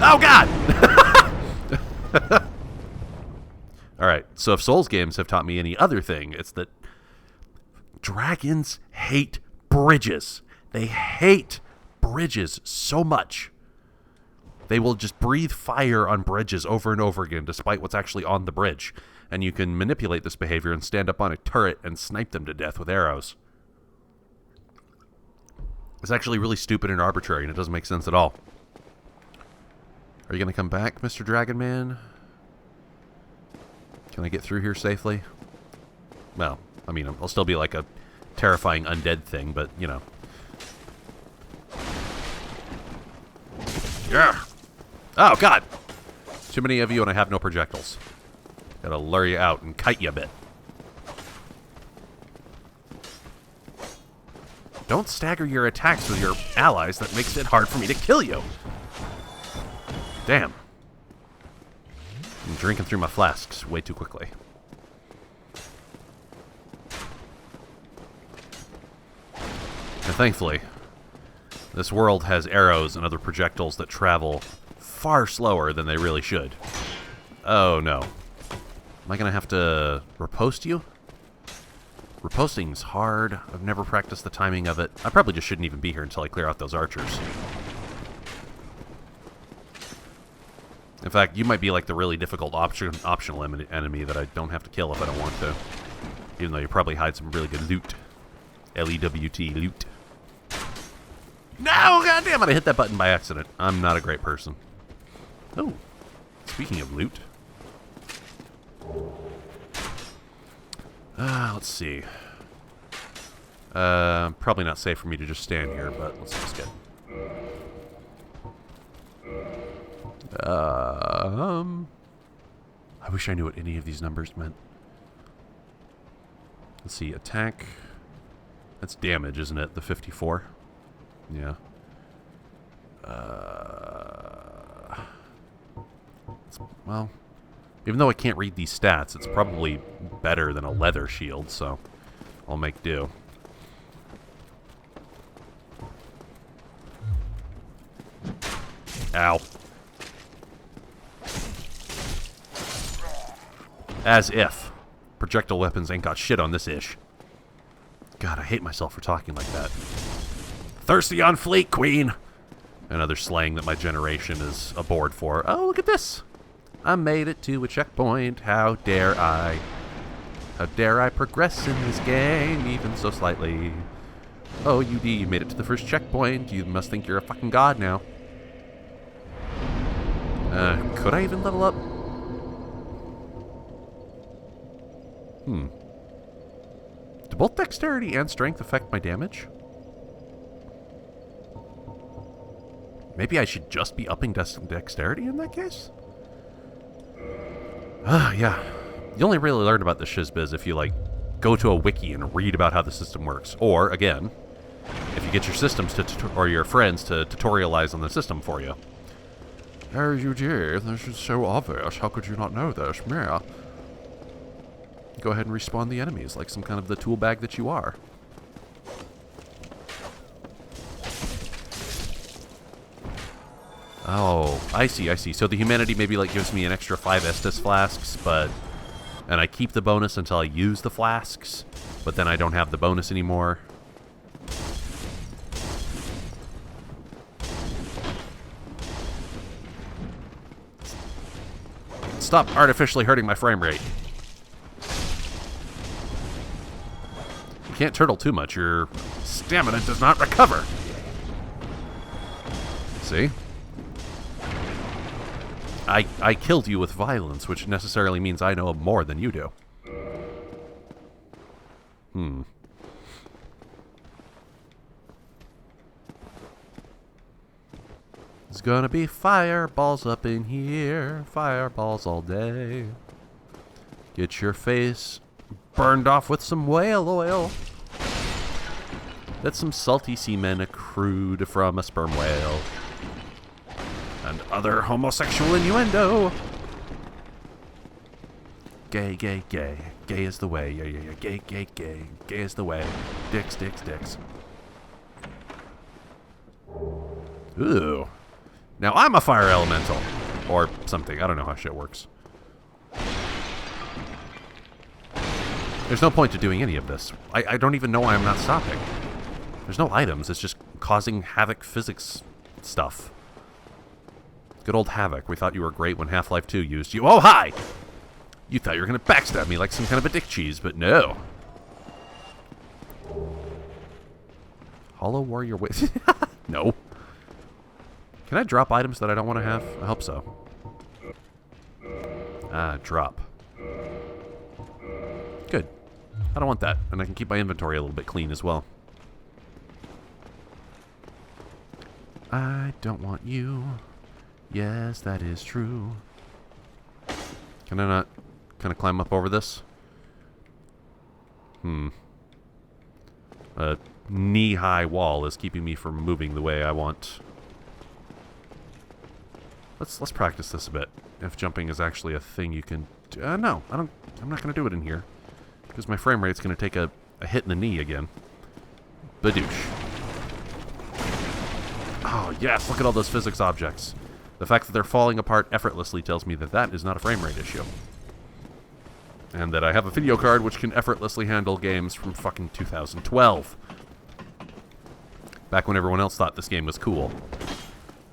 Oh, God! Alright, so if Souls games have taught me any other thing, it's that dragons hate bridges. They hate bridges so much. They will just breathe fire on bridges over and over again, despite what's actually on the bridge. And you can manipulate this behavior and stand up on a turret and snipe them to death with arrows. It's actually really stupid and arbitrary, and it doesn't make sense at all. Are you going to come back, Mr. Dragon Man? Can I get through here safely? Well, I mean, I'll still be like a terrifying undead thing, but, you know. Yeah! Oh, God! Too many of you, and I have no projectiles. Gotta lure you out and kite you a bit. Don't stagger your attacks with your allies. That makes it hard for me to kill you. Damn. I'm drinking through my flasks way too quickly. And thankfully, this world has arrows and other projectiles that travel far slower than they really should. Oh, no. Am I going to have to riposte you? Riposting's hard. I've never practiced the timing of it. I probably just shouldn't even be here until I clear out those archers. In fact, you might be like the really difficult optional enemy that I don't have to kill if I don't want to. Even though you probably hide some really good loot. L-E-W-T, loot. No, goddammit, I hit that button by accident. I'm not a great person. Oh, speaking of loot. Let's see. Probably not safe for me to just stand here, but let's just get... I wish I knew what any of these numbers meant. Let's see, attack. That's damage, isn't it? The 54? Yeah. Well, even though I can't read these stats, it's probably better than a leather shield, so I'll make do. Ow. As if. Projectile weapons ain't got shit on this ish. God, I hate myself for talking like that. Thirsty on fleek, queen! Another slang that my generation is aboard for. Oh, look at this! I made it to a checkpoint. How dare I? How dare I progress in this game, even so slightly? Oh, UD, you made it to the first checkpoint. You must think you're a fucking god now. Could I even level up? Do both dexterity and strength affect my damage? Maybe I should just be upping dexterity in that case? Yeah. You only really learn about the shizbiz if you, like, go to a wiki and read about how the system works. Or, again, if you get your systems or your friends to tutorialize on the system for you. Oh, you did. This is so obvious. How could you not know this? Yeah. Go ahead and respawn the enemies like some kind of the tool bag that you are. Oh, I see, I see. So the humanity maybe like gives me an extra 5 Estus flasks, and I keep the bonus until I use the flasks, but then I don't have the bonus anymore. Stop artificially hurting my frame rate. You can't turtle too much. Your stamina does not recover. See? I killed you with violence, which necessarily means I know more than you do. There's gonna be fireballs up in here. Fireballs all day. Get your face burned off with some whale oil. That's some salty semen accrued from a sperm whale. And other homosexual innuendo. Gay, gay, gay. Gay is the way. Yeah, yeah, yeah. Gay, gay, gay. Gay is the way. Dicks, dicks, dicks. Ooh. Now I'm a fire elemental. Or something. I don't know how shit works. There's no point to doing any of this. I don't even know why I'm not stopping. There's no items. It's just causing havoc physics stuff. Good old Havoc. We thought you were great when Half-Life 2 used you. Oh, hi! You thought you were going to backstab me like some kind of a dick cheese, but no. Hollow Warrior with... No. Can I drop items that I don't want to have? I hope so. Drop. Good. I don't want that. And I can keep my inventory a little bit clean as well. I don't want you. Yes, that is true. Can I not kind of climb up over this? A knee-high wall is keeping me from moving the way I want. Let's practice this a bit. If jumping is actually a thing you can do. No, I'm not going to do it in here. Because my frame rate's going to take a hit in the knee again. Badoosh. Oh, yes, look at all those physics objects. The fact that they're falling apart effortlessly tells me that that is not a frame rate issue. And that I have a video card which can effortlessly handle games from fucking 2012. Back when everyone else thought this game was cool.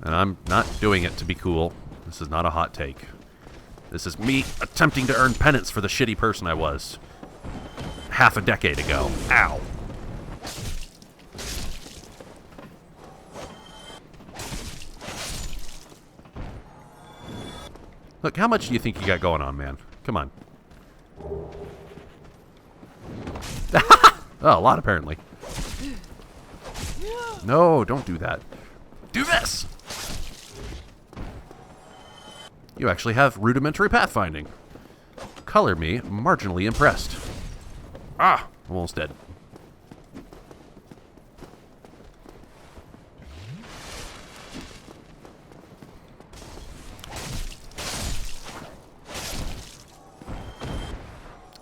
And I'm not doing it to be cool. This is not a hot take. This is me attempting to earn penance for the shitty person I was half a decade ago. Ow. Look, how much do you think you got going on, man? Come on. Oh, a lot, apparently. No, don't do that. Do this! You actually have rudimentary pathfinding. Color me marginally impressed. Ah, almost dead.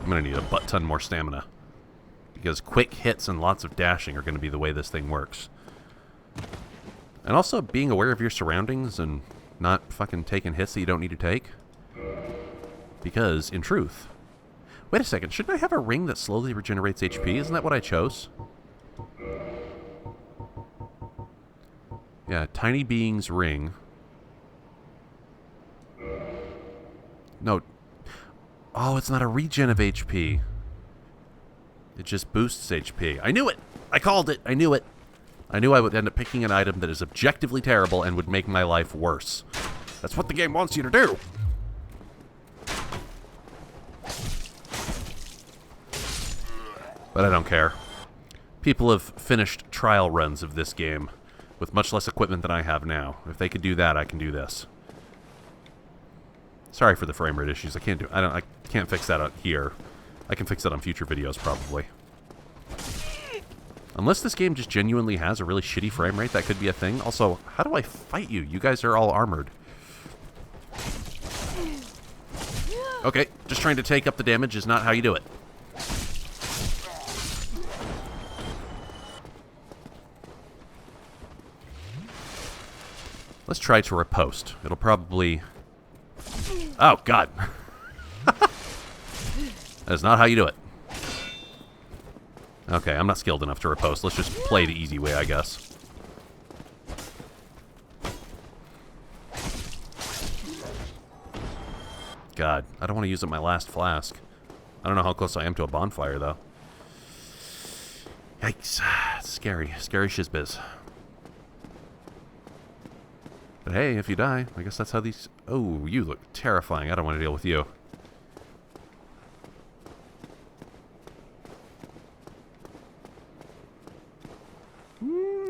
I'm going to need a butt-ton more stamina. Because quick hits and lots of dashing are going to be the way this thing works. And also being aware of your surroundings and not fucking taking hits that you don't need to take. Because, in truth... Wait a second, shouldn't I have a ring that slowly regenerates HP? Isn't that what I chose? Yeah, Tiny Being's ring. No. Oh, it's not a regen of HP. It just boosts HP. I knew it! I called it! I knew it! I knew I would end up picking an item that is objectively terrible and would make my life worse. That's what the game wants you to do! But I don't care. People have finished trial runs of this game with much less equipment than I have now. If they could do that, I can do this. Sorry for the frame rate issues. I can't fix that out here. I can fix that on future videos probably. Unless this game just genuinely has a really shitty frame rate, that could be a thing. Also, how do I fight you? You guys are all armored. Okay, just trying to take up the damage is not how you do it. Let's try to riposte. It'll probably... Oh, God. That's not how you do it. Okay, I'm not skilled enough to riposte. Let's just play the easy way, I guess. God, I don't want to use up my last flask. I don't know how close I am to a bonfire, though. Yikes. It's scary. Scary shizbiz. But hey, if you die, I guess that's how these... Oh, you look terrifying. I don't want to deal with you.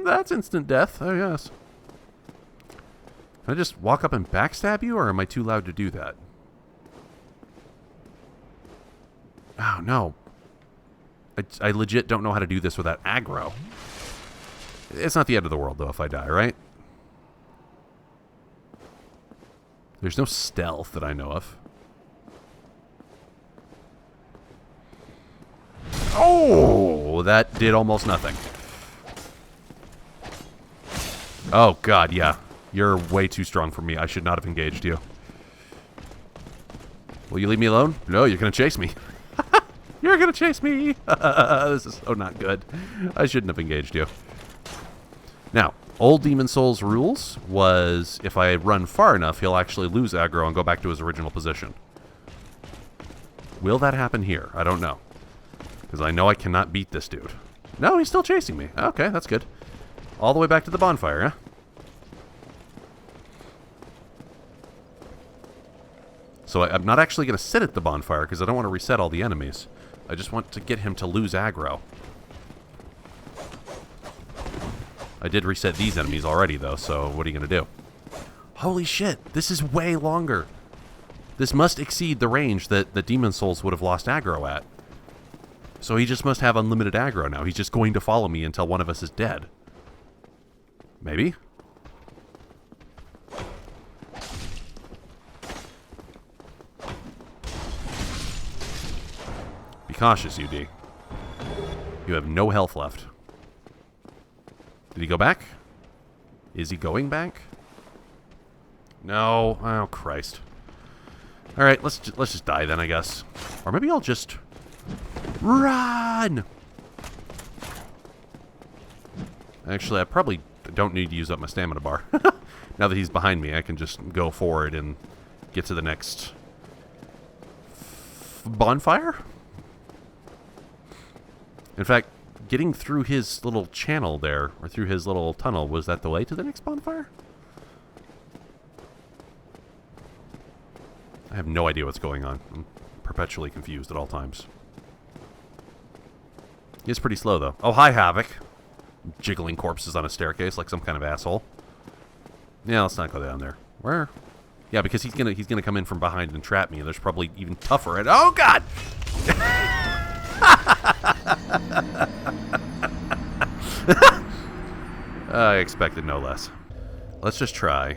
That's instant death, I guess. Can I just walk up and backstab you, or am I too loud to do that? Oh, no. I legit don't know how to do this without aggro. It's not the end of the world, though, if I die, right? There's no stealth that I know of. Oh, that did almost nothing. Oh, God, yeah. You're way too strong for me. I should not have engaged you. Will you leave me alone? No, you're going to chase me. You're going to chase me. This is so not good. I shouldn't have engaged you. Now, old Demon Souls rules was if I run far enough, he'll actually lose aggro and go back to his original position. Will that happen here? I don't know. Because I know I cannot beat this dude. No, he's still chasing me. Okay, that's good. All the way back to the bonfire, huh? So I'm not actually going to sit at the bonfire because I don't want to reset all the enemies. I just want to get him to lose aggro. I did reset these enemies already, though, so what are you going to do? Holy shit, this is way longer. This must exceed the range that the Demon Souls would have lost aggro at. So he just must have unlimited aggro now. He's just going to follow me until one of us is dead. Maybe? Be cautious, UD. You have no health left. Did he go back? Is he going back? No. Oh, Christ. Alright, let's just die then, I guess. Or maybe I'll just... Run! Actually, I probably don't need to use up my stamina bar. Now that he's behind me, I can just go forward and get to the next... bonfire? In fact, getting through his little channel there, or through his little tunnel, was that the way to the next bonfire? I have no idea what's going on. I'm perpetually confused at all times. He is pretty slow, though. Oh, hi, Havoc. Jiggling corpses on a staircase like some kind of asshole. Yeah, let's not go down there. Where? Yeah, because he's gonna come in from behind and trap me, and there's probably even tougher at... Oh, God! I expected no less. Let's just try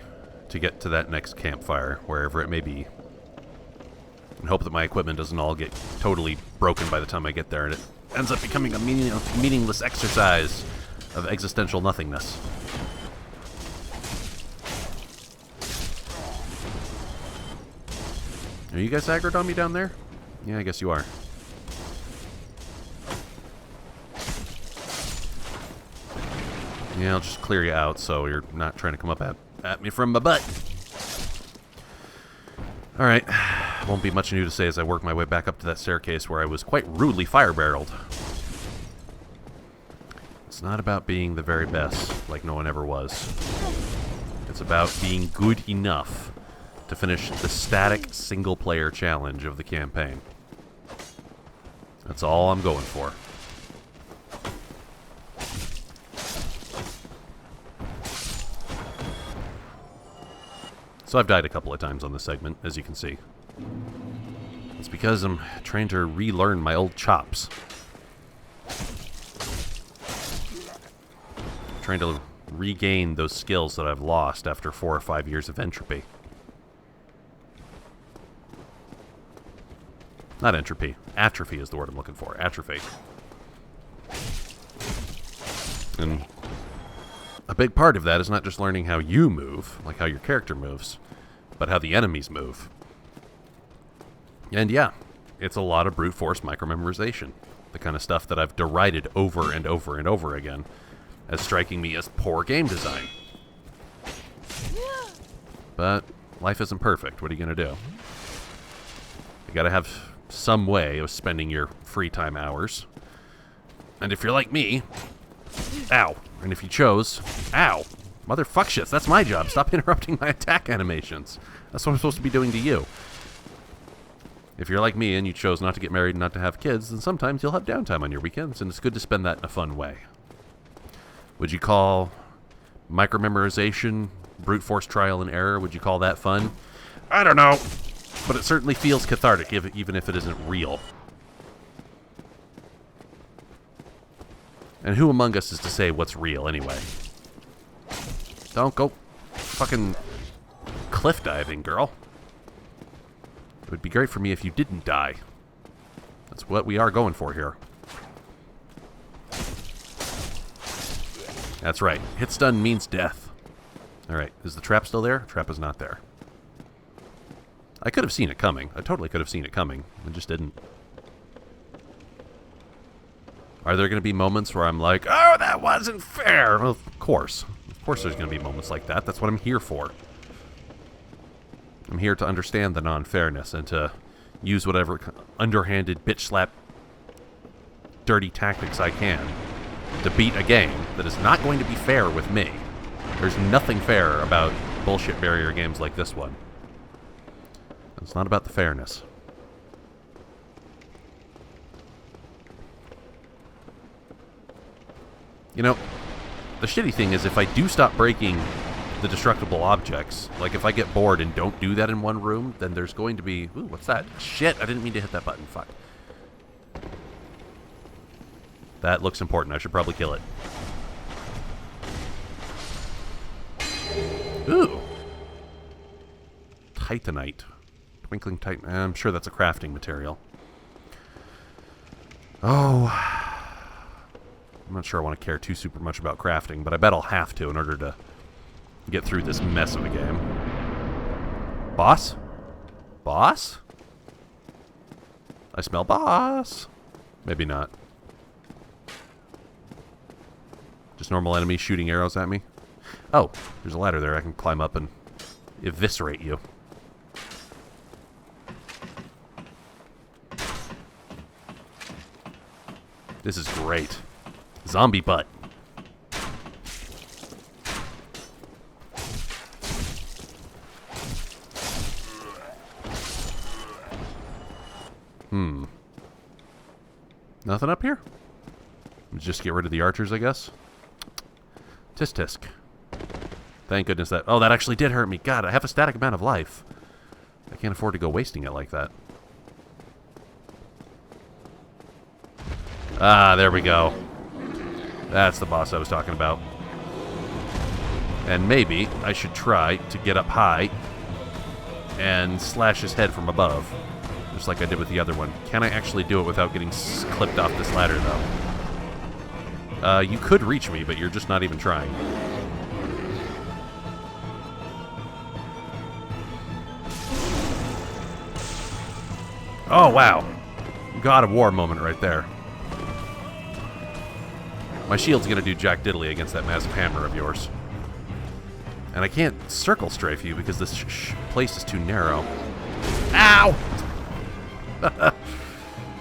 to get to that next campfire, wherever it may be. And hope that my equipment doesn't all get totally broken by the time I get there, and it ends up becoming a meaningless exercise of existential nothingness. Are you guys aggroed on me down there? Yeah, I guess you are. Yeah, I'll just clear you out so you're not trying to come up at me from my butt. Alright, won't be much new to say as I work my way back up to that staircase where I was quite rudely fire-barreled. It's not about being the very best, like no one ever was. It's about being good enough to finish the static single-player challenge of the campaign. That's all I'm going for. So I've died a couple of times on this segment, as you can see. It's because I'm trying to relearn my old chops. Trying to regain those skills that I've lost after 4 or 5 years of entropy. Not entropy. Atrophy is the word I'm looking for. Atrophy. And a big part of that is not just learning how you move, like how your character moves, but how the enemies move. And yeah, it's a lot of brute force micromemorization. The kind of stuff that I've derided over and over and over again as striking me as poor game design. But life isn't perfect. What are you going to do? You got to have some way of spending your free time hours. And if you're like me, ow. And if you chose, ow. Motherfuck shits, that's my job. Stop interrupting my attack animations. That's what I'm supposed to be doing to you. If you're like me and you chose not to get married and not to have kids, then sometimes you'll have downtime on your weekends, and it's good to spend that in a fun way. Would you call micromemorization, brute force trial and error, would you call that fun? I don't know. But it certainly feels cathartic, even if it isn't real. And who among us is to say what's real, anyway? Don't go fucking cliff diving, girl. It would be great for me if you didn't die. That's what we are going for here. That's right. Hit stun means death. Alright, is the trap still there? Trap is not there. I could have seen it coming. I totally could have seen it coming. I just didn't. Are there going to be moments where I'm like, oh, that wasn't fair? Well, of course. Of course there's going to be moments like that. That's what I'm here for. I'm here to understand the non-fairness and to use whatever underhanded bitch slap dirty tactics I can to beat a game that is not going to be fair with me. There's nothing fair about bullshit barrier games like this one. It's not about the fairness. You know, the shitty thing is if I do stop breaking the destructible objects, like if I get bored and don't do that in one room, then there's going to be... Ooh, what's that? Shit, I didn't mean to hit that button. Fuck. That looks important. I should probably kill it. Ooh. Titanite. Twinkling Titan. I'm sure that's a crafting material. Oh. I'm not sure I want to care too super much about crafting, but I bet I'll have to in order to get through this mess of a game. Boss? Boss? I smell boss. Maybe not. Just normal enemies shooting arrows at me. Oh, there's a ladder there. I can climb up and eviscerate you. This is great. Zombie butt. Nothing up here? Just get rid of the archers, I guess. Tisk tisk. Thank goodness that... Oh, that actually did hurt me. God, I have a static amount of life. I can't afford to go wasting it like that. Ah, there we go. That's the boss I was talking about. And maybe I should try to get up high and slash his head from above. Just like I did with the other one. Can I actually do it without getting clipped off this ladder, though? You could reach me, but you're just not even trying. Oh, wow. God of War moment right there. My shield's gonna do jack diddly against that massive hammer of yours. And I can't circle strafe you because this place is too narrow. Ow!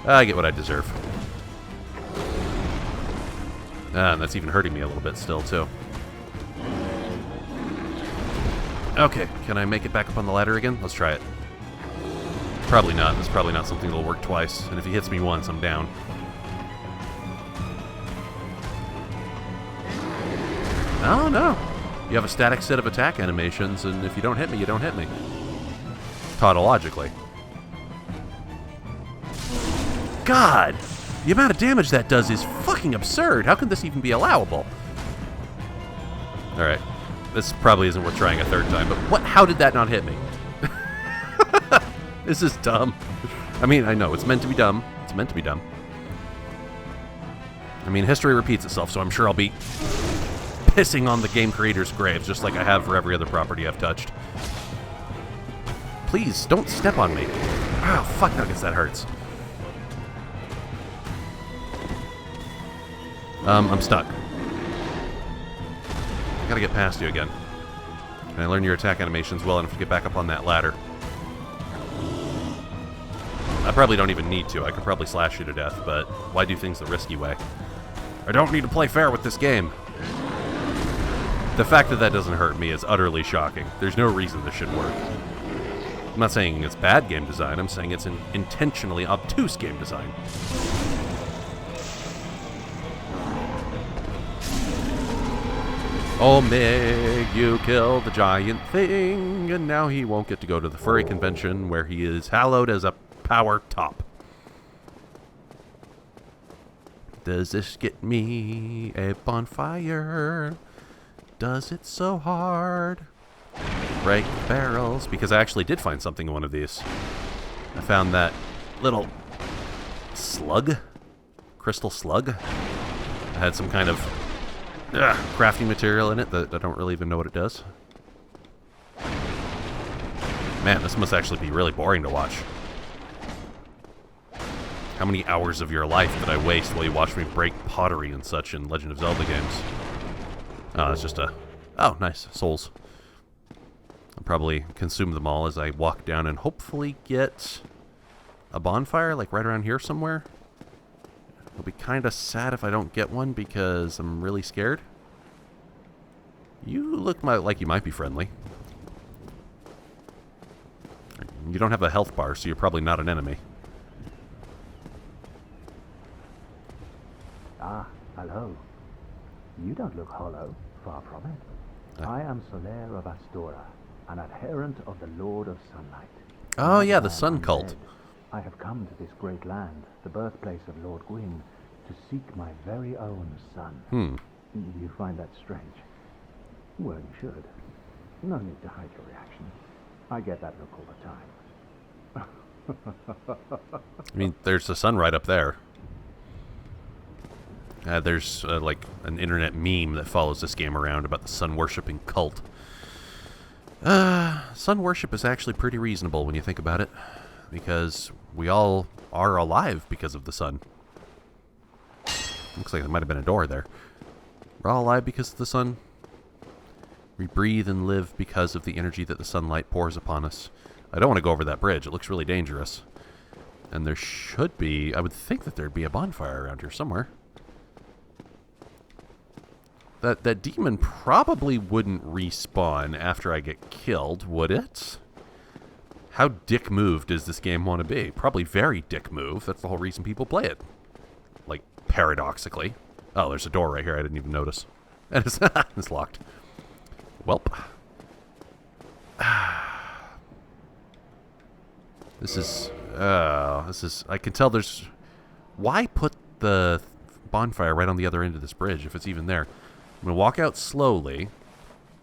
I get what I deserve. And that's even hurting me a little bit still, too. Okay, can I make it back up on the ladder again? Let's try it. Probably not. It's probably not something that'll work twice. And if he hits me once, I'm down. Oh, no. You have a static set of attack animations, and if you don't hit me, you don't hit me. Tautologically. God! The amount of damage that does is fucking absurd. How could this even be allowable? Alright. This probably isn't worth trying a third time, but what? How did that not hit me? This is dumb. I mean, I know, it's meant to be dumb. It's meant to be dumb. I mean, history repeats itself, so I'm sure I'll be pissing on the game creators' graves, just like I have for every other property I've touched. Please, don't step on me. Oh, fuck nuggets, that hurts. I'm stuck. I gotta get past you again. Can I learn your attack animations well enough to get back up on that ladder? I probably don't even need to. I could probably slash you to death, but why do things the risky way? I don't need to play fair with this game. The fact that that doesn't hurt me is utterly shocking. There's no reason this should work. I'm not saying it's bad game design. I'm saying it's an intentionally obtuse game design. Oh, Meg, you killed the giant thing, and now he won't get to go to the furry convention where he is hallowed as a power top. Does this get me a bonfire? Does it so hard? Break barrels, because I actually did find something in one of these. I found that little slug, crystal slug. I had some kind of crafting material in it that I don't really even know what it does. Man, this must actually be really boring to watch. How many hours of your life did I waste while you watched me break pottery and such in Legend of Zelda games? Oh, it's just a... Oh, nice. Souls. I'll probably consume them all as I walk down and hopefully get a bonfire, like right around here somewhere. It'll be kind of sad if I don't get one because I'm really scared. You look like you might be friendly. You don't have a health bar, so you're probably not an enemy. Ah, hello. You don't look hollow. Far from it. I am Solaire of Astora, an adherent of the Lord of Sunlight. Oh yeah, the Sun Cult. I have come to this great land, the birthplace of Lord Gwyn, to seek my very own son. You find that strange? Well, you should. No need to hide your reaction. I get that look all the time. I mean, there's the sun right up there. There's like an internet meme that follows this game around about the sun-worshipping cult. Sun worship is actually pretty reasonable when you think about it, because we all are alive because of the sun. Looks like there might have been a door there. We're all alive because of the sun. We breathe and live because of the energy that the sunlight pours upon us. I don't want to go over that bridge. It looks really dangerous. And there should be... I would think that there'd be a bonfire around here somewhere. That demon probably wouldn't respawn after I get killed, would it? How dick move does this game want to be? Probably very dick move. That's the whole reason people play it. Like, paradoxically. Oh, there's a door right here. I didn't even notice. And it's locked. Welp. This is... I can tell there's... Why put the bonfire right on the other end of this bridge if it's even there? I'm going to walk out slowly.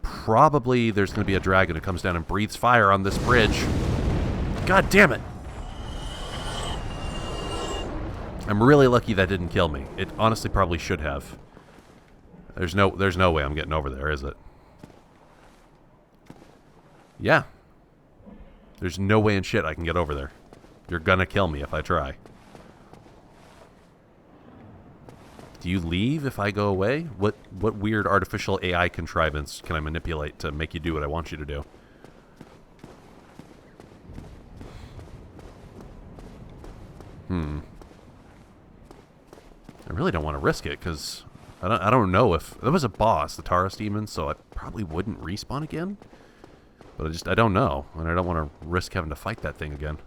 Probably there's going to be a dragon who comes down and breathes fire on this bridge. God damn it! I'm really lucky that didn't kill me. It honestly probably should have. There's no way I'm getting over there, is it? Yeah. There's no way in shit I can get over there. You're gonna kill me if I try. Do you leave if I go away? What weird artificial AI contrivance can I manipulate to make you do what I want you to do? I really don't want to risk it, because I don't know if... There was a boss, the Taurus demon, so I probably wouldn't respawn again. But I don't know, and I don't want to risk having to fight that thing again.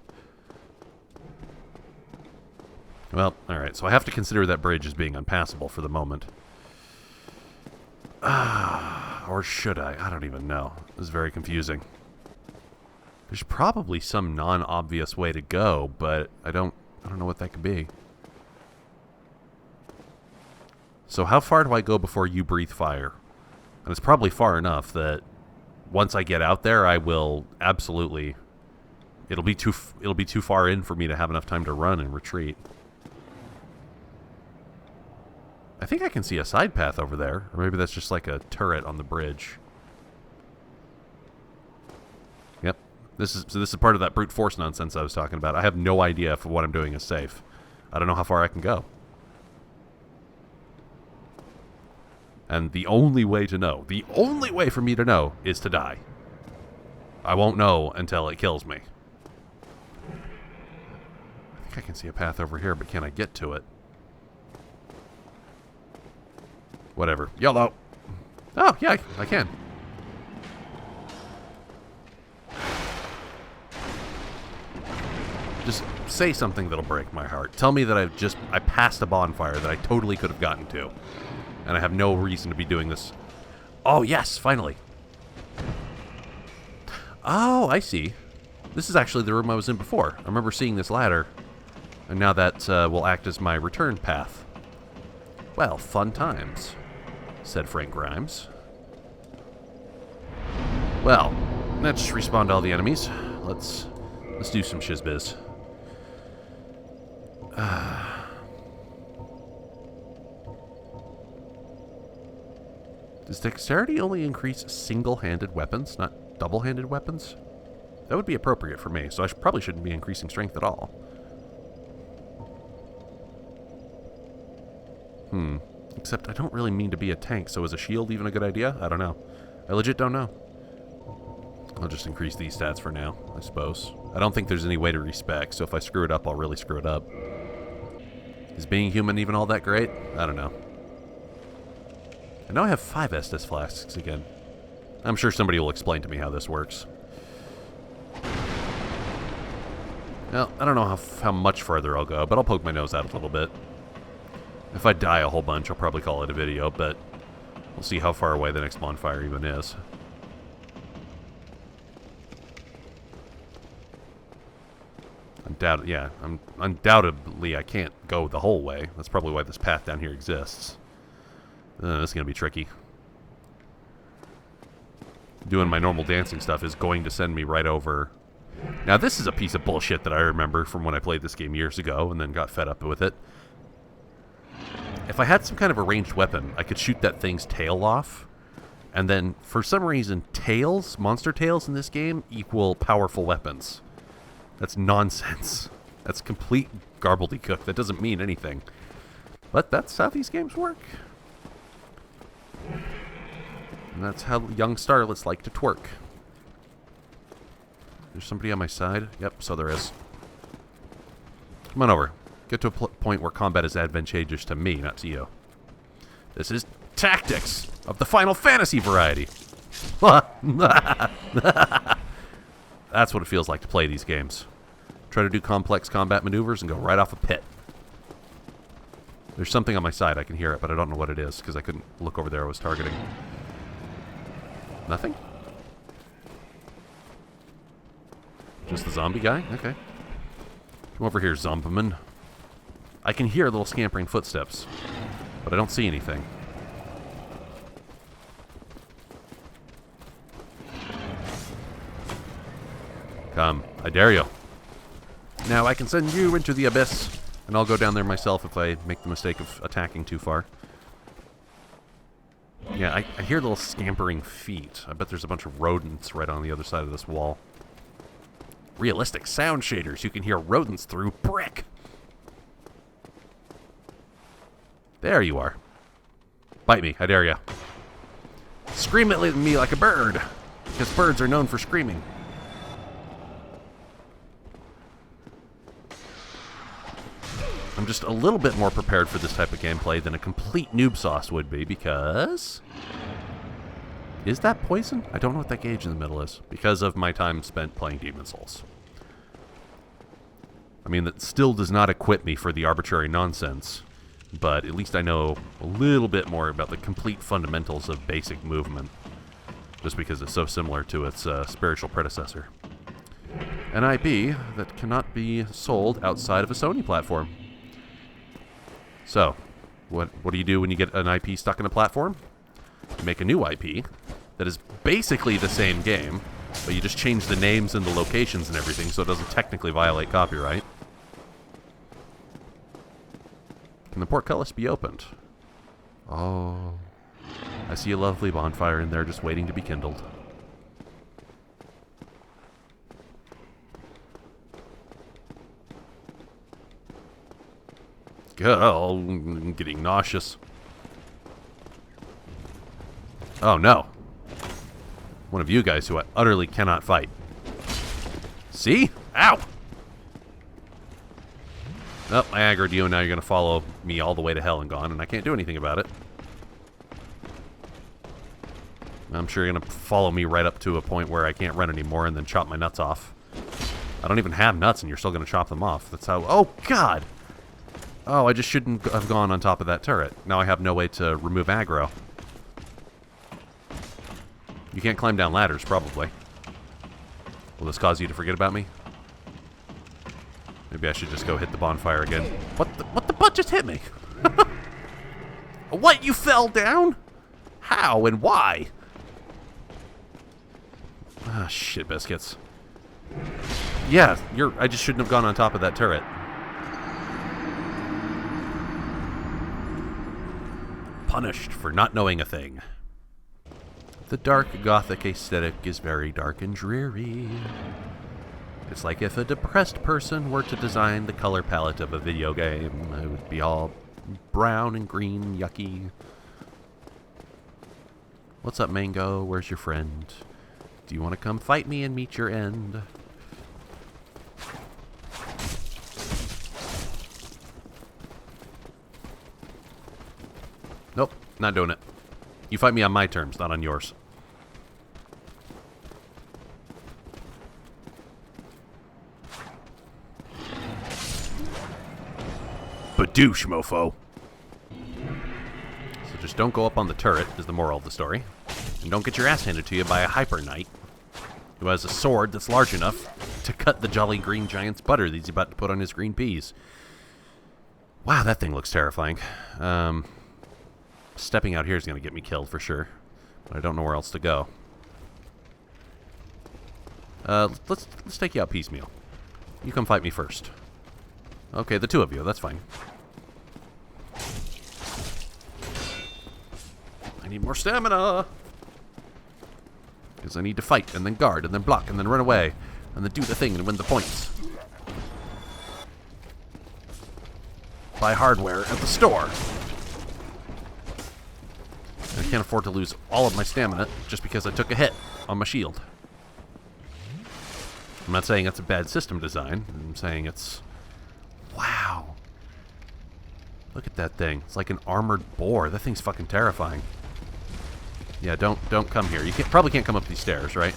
Well, alright, so I have to consider that bridge as being unpassable for the moment. Or should I? I don't even know. This is very confusing. There's probably some non-obvious way to go, but I don't know what that could be. So how far do I go before you breathe fire? And it's probably far enough that once I get out there, I will absolutely... It'll be too far in for me to have enough time to run and retreat. I think I can see a side path over there, or maybe that's just like a turret on the bridge. Yep. This is part of that brute force nonsense I was talking about. I have no idea if what I'm doing is safe. I don't know how far I can go. And the only way to know, the only way for me to know, is to die. I won't know until it kills me. I think I can see a path over here, but can I get to it? Whatever. YOLO! Oh, yeah, I can. Just say something that'll break my heart. Tell me that I passed a bonfire that I totally could have gotten to. And I have no reason to be doing this. Oh, yes, finally. Oh, I see. This is actually the room I was in before. I remember seeing this ladder. And now that will act as my return path. Well, fun times, said Frank Grimes. Well, let's just respawn to all the enemies. Let's do some shizbiz. Does dexterity only increase single-handed weapons, not double-handed weapons? That would be appropriate for me, so I probably shouldn't be increasing strength at all. Except I don't really mean to be a tank, so is a shield even a good idea? I don't know. I legit don't know. I'll just increase these stats for now, I suppose. I don't think there's any way to respec, so if I screw it up, I'll really screw it up. Is being human even all that great? I don't know. And now I have 5 Estus flasks again. I'm sure somebody will explain to me how this works. Well, I don't know how much further I'll go, but I'll poke my nose out a little bit. If I die a whole bunch, I'll probably call it a video, but we'll see how far away the next bonfire even is. Undoubtedly I can't go the whole way. That's probably why this path down here exists. This is going to be tricky. Doing my normal dancing stuff is going to send me right over. Now, this is a piece of bullshit that I remember from when I played this game years ago and then got fed up with it. If I had some kind of a ranged weapon, I could shoot that thing's tail off. And then, for some reason, tails, monster tails in this game, equal powerful weapons. That's nonsense. That's complete garbledy-cook. That doesn't mean anything. But that's how these games work. And that's how young starlets like to twerk. There's somebody on my side. Yep, so there is. Come on over. Get to a point where combat is advantageous to me, not to you. This is tactics of the Final Fantasy variety. That's what it feels like to play these games. Try to do complex combat maneuvers and go right off a pit. There's something on my side. I can hear it, but I don't know what it is because I couldn't look over there I was targeting. Nothing? Just the zombie guy? Okay. Come over here, zombieman. I can hear little scampering footsteps, but I don't see anything. Come, I dare you. Now I can send you into the abyss, and I'll go down there myself if I make the mistake of attacking too far. Yeah, I hear little scampering feet. I bet there's a bunch of rodents right on the other side of this wall. realistic sound shaders. You can hear rodents through brick. There you are. Bite me, I dare ya. Scream at me like a bird, because birds are known for screaming. I'm just a little bit more prepared for this type of gameplay than a complete noob sauce would be, because... Is that poison? I don't know what that gauge in the middle is, because of my time spent playing Demon's Souls. I mean, that still does not equip me for the arbitrary nonsense, but at least I know a little bit more about the complete fundamentals of basic movement, just because it's so similar to its spiritual predecessor. An IP that cannot be sold outside of a Sony platform. So, what do you do when you get an IP stuck in a platform? You make a new IP that is basically the same game, but you just change the names and the locations and everything so it doesn't technically violate copyright. Can the portcullis be opened? Oh, I see a lovely bonfire in there just waiting to be kindled. Oh, I'm getting nauseous. Oh no. One of you guys who I utterly cannot fight. See? Ow! Oh, I aggroed you and now you're going to follow me all the way to hell and gone, and I can't do anything about it. I'm sure you're going to follow me right up to a point where I can't run anymore and then chop my nuts off. I don't even have nuts and you're still going to chop them off. That's how... Oh, God! Oh, I just shouldn't have gone on top of that turret. Now I have no way to remove aggro. You can't climb down ladders, probably. Will this cause you to forget about me? Maybe I should just go hit the bonfire again. What the butt just hit me? What? You fell down? How and why? Ah, shit biscuits. Yeah, I just shouldn't have gone on top of that turret. Punished for not knowing a thing. The dark gothic aesthetic is very dark and dreary. It's like if a depressed person were to design the color palette of a video game. It would be all brown and green and yucky. What's up, Mango? Where's your friend? Do you want to come fight me and meet your end? Nope, not doing it. You fight me on my terms, not on yours. Badoosh, mofo. So just don't go up on the turret, is the moral of the story. And don't get your ass handed to you by a hyper knight who has a sword that's large enough to cut the jolly green giant's butter that he's about to put on his green peas. Wow, that thing looks terrifying. Stepping out here is going to get me killed for sure. But I don't know where else to go. Let's take you out piecemeal. You come fight me first. Okay, the two of you, that's fine. I need more stamina! Because I need to fight, and then guard, and then block, and then run away, and then do the thing and win the points. Buy hardware at the store. I can't afford to lose all of my stamina just because I took a hit on my shield. I'm not saying it's a bad system design. I'm saying it's... Wow. Look at that thing. It's like an armored boar. That thing's fucking terrifying. Yeah, don't come here. You probably can't come up these stairs, right?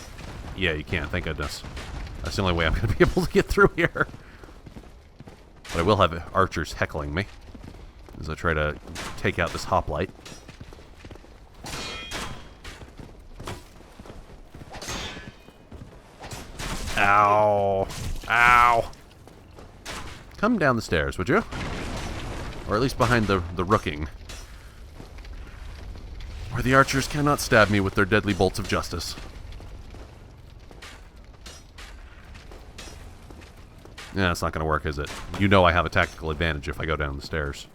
Yeah, you can. Thank goodness. That's the only way I'm going to be able to get through here. But I will have archers heckling me as I try to take out this hoplite. Ow. Ow. Come down the stairs, would you? Or at least behind the rooking. Where the archers cannot stab me with their deadly bolts of justice. Yeah, it's not going to work, is it? You know I have a tactical advantage if I go down the stairs.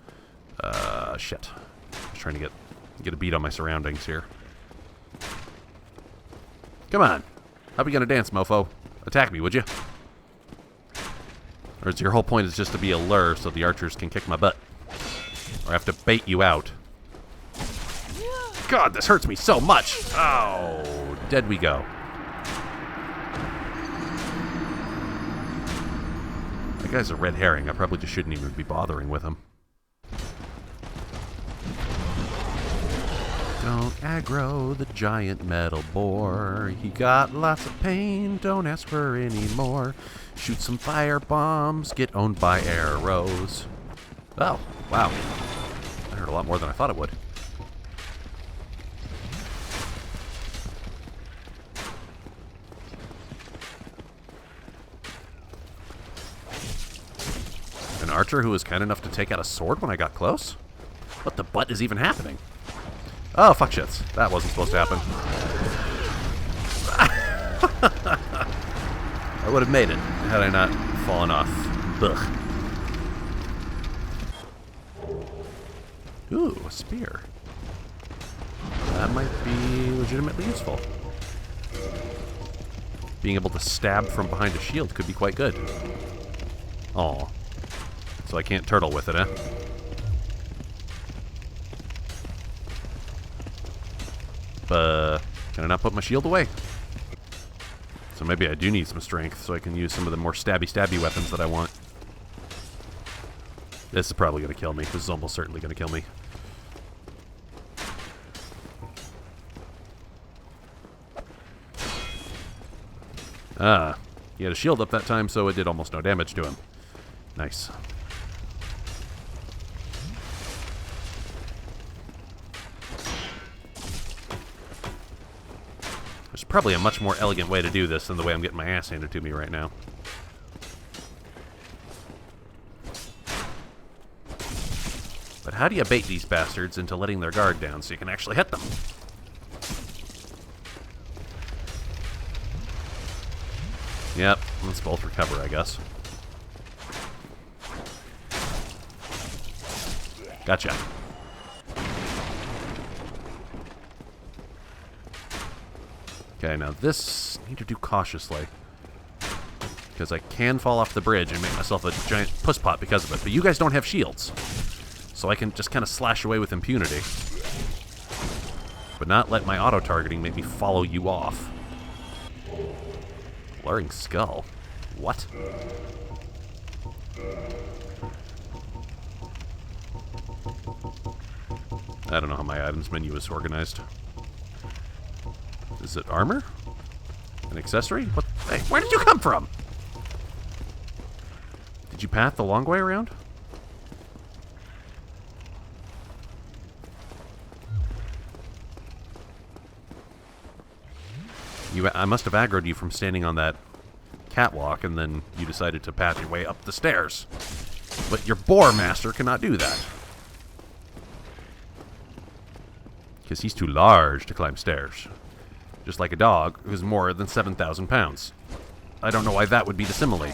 Shit. Just trying to get a beat on my surroundings here. Come on. How are we going to dance, mofo? Attack me, would you? Or is your whole point is just to be a lure so the archers can kick my butt? Or I have to bait you out? God, this hurts me so much! Oh, dead we go. That guy's a red herring. I probably just shouldn't even be bothering with him. Don't aggro the giant metal boar. He got lots of pain, don't ask for any more. Shoot some fire bombs, get owned by arrows. Oh, wow. I heard a lot more than I thought it would. An archer who was kind enough to take out a sword when I got close? What the butt is even happening? Oh, fuck shits. That wasn't supposed to happen. I would have made it had I not fallen off. Ugh. Ooh, a spear. That might be legitimately useful. Being able to stab from behind a shield could be quite good. Aw. So I can't turtle with it, eh? Can I not put my shield away? So maybe I do need some strength so I can use some of the more stabby weapons that I want. This is probably going to kill me. This is almost certainly going to kill me. Ah, he had a shield up that time, so it did almost no damage to him. Nice. There's probably a much more elegant way to do this than the way I'm getting my ass handed to me right now. But how do you bait these bastards into letting their guard down so you can actually hit them? Yep, let's both recover, I guess. Gotcha. Okay, now this I need to do cautiously. Because I can fall off the bridge and make myself a giant pusspot because of it. But you guys don't have shields. So I can just kind of slash away with impunity. But not let my auto-targeting make me follow you off. Blurring skull. What? I don't know how my items menu is organized. Is it armor? An accessory? What? Hey, where did you come from? Did you path the long way around? I must have aggroed you from standing on that catwalk, and then you decided to path your way up the stairs. But your boar master cannot do that. Because he's too large to climb stairs. Just like a dog who's more than 7,000 pounds. I don't know why that would be the simile.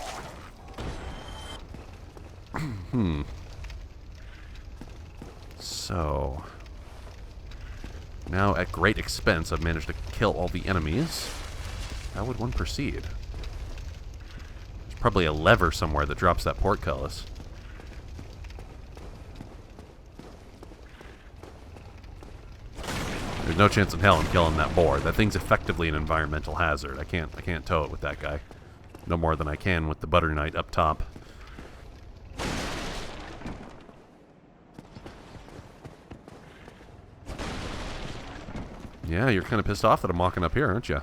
So... now, at great expense, I've managed to kill all the enemies. How would one proceed? There's probably a lever somewhere that drops that portcullis. There's no chance in hell I'm killing that boar. That thing's effectively an environmental hazard. I can't tow it with that guy. No more than I can with the Butter Knight up top. Yeah, you're kind of pissed off that I'm walking up here, aren't you?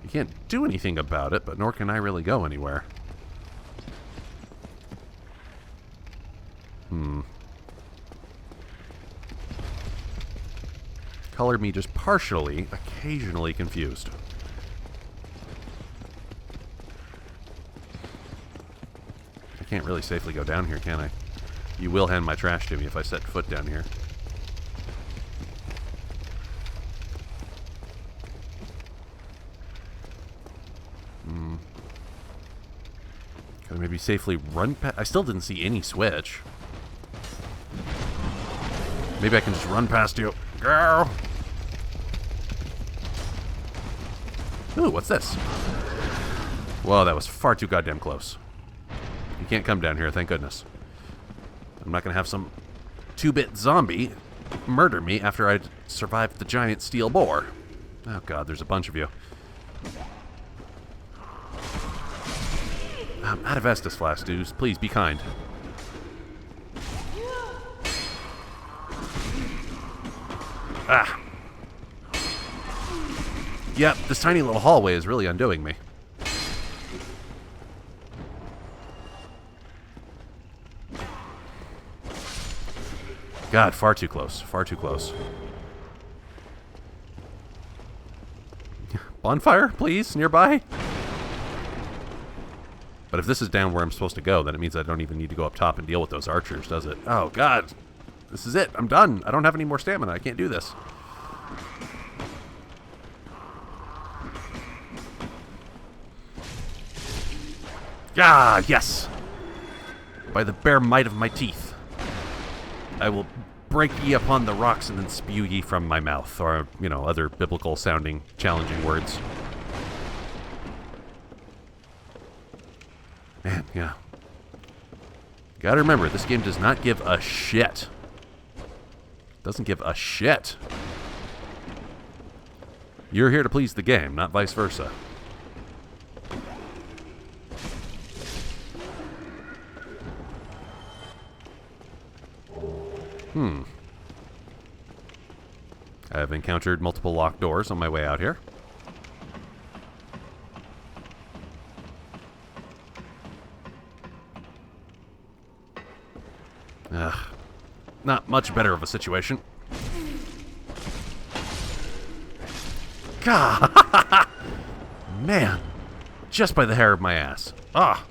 You can't do anything about it, but nor can I really go anywhere. Color me just partially, occasionally confused. I can't really safely go down here, can I? You will hand my trash to me if I set foot down here. Can I maybe safely run past? I still didn't see any switch. Maybe I can just run past you. Girl! Ooh, what's this? Whoa, that was far too goddamn close. You can't come down here, thank goodness. I'm not going to have some 2-bit zombie murder me after I survived the giant steel boar. Oh god, there's a bunch of you. I'm out of Estus Flask, dudes. Please, be kind. Ah. Yep, this tiny little hallway is really undoing me. God, far too close. Far too close. Bonfire, please, nearby? But if this is down where I'm supposed to go, then it means I don't even need to go up top and deal with those archers, does it? Oh, God. This is it. I'm done. I don't have any more stamina. I can't do this. Ah, yes! By the bare might of my teeth, I will break ye upon the rocks and then spew ye from my mouth. Or, you know, other biblical-sounding, challenging words. Man, yeah. Gotta remember, this game does not give a shit. Doesn't give a shit. You're here to please the game, not vice versa. I've encountered multiple locked doors on my way out here. Ugh. Not much better of a situation. God! Man! Just by the hair of my ass. Ah!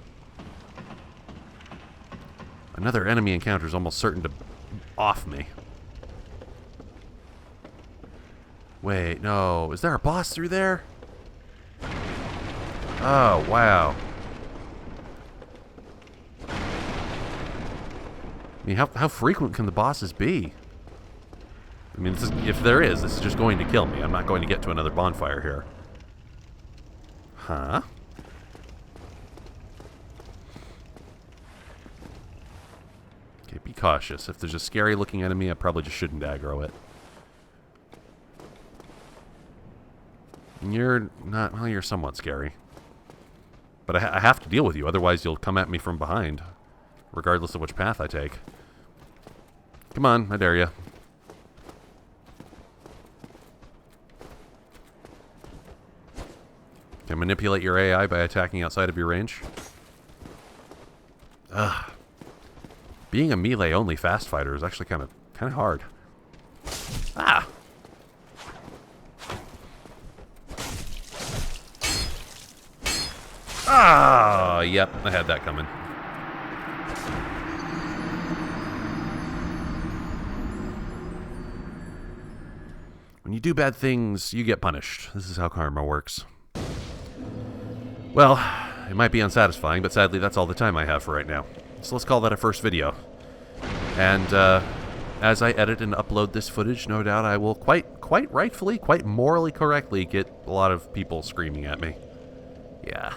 Another enemy encounter is almost certain to off me. Wait, no. Is there a boss through there? Oh, wow. I mean, how frequent can the bosses be? I mean, if there is, this is just going to kill me. I'm not going to get to another bonfire here. Huh? Okay, be cautious. If there's a scary looking enemy, I probably just shouldn't aggro it. You're not... Well, you're somewhat scary. But I have to deal with you, otherwise you'll come at me from behind. Regardless of which path I take. Come on, I dare you. Can I manipulate your AI by attacking outside of your range? Ugh. Being a melee-only fast fighter is actually kind of hard. Ah! Ah! Yep, I had that coming. When you do bad things, you get punished. This is how karma works. Well, it might be unsatisfying, but sadly that's all the time I have for right now. So let's call that a first video. And as I edit and upload this footage, no doubt I will quite rightfully, quite morally correctly get a lot of people screaming at me. Yeah.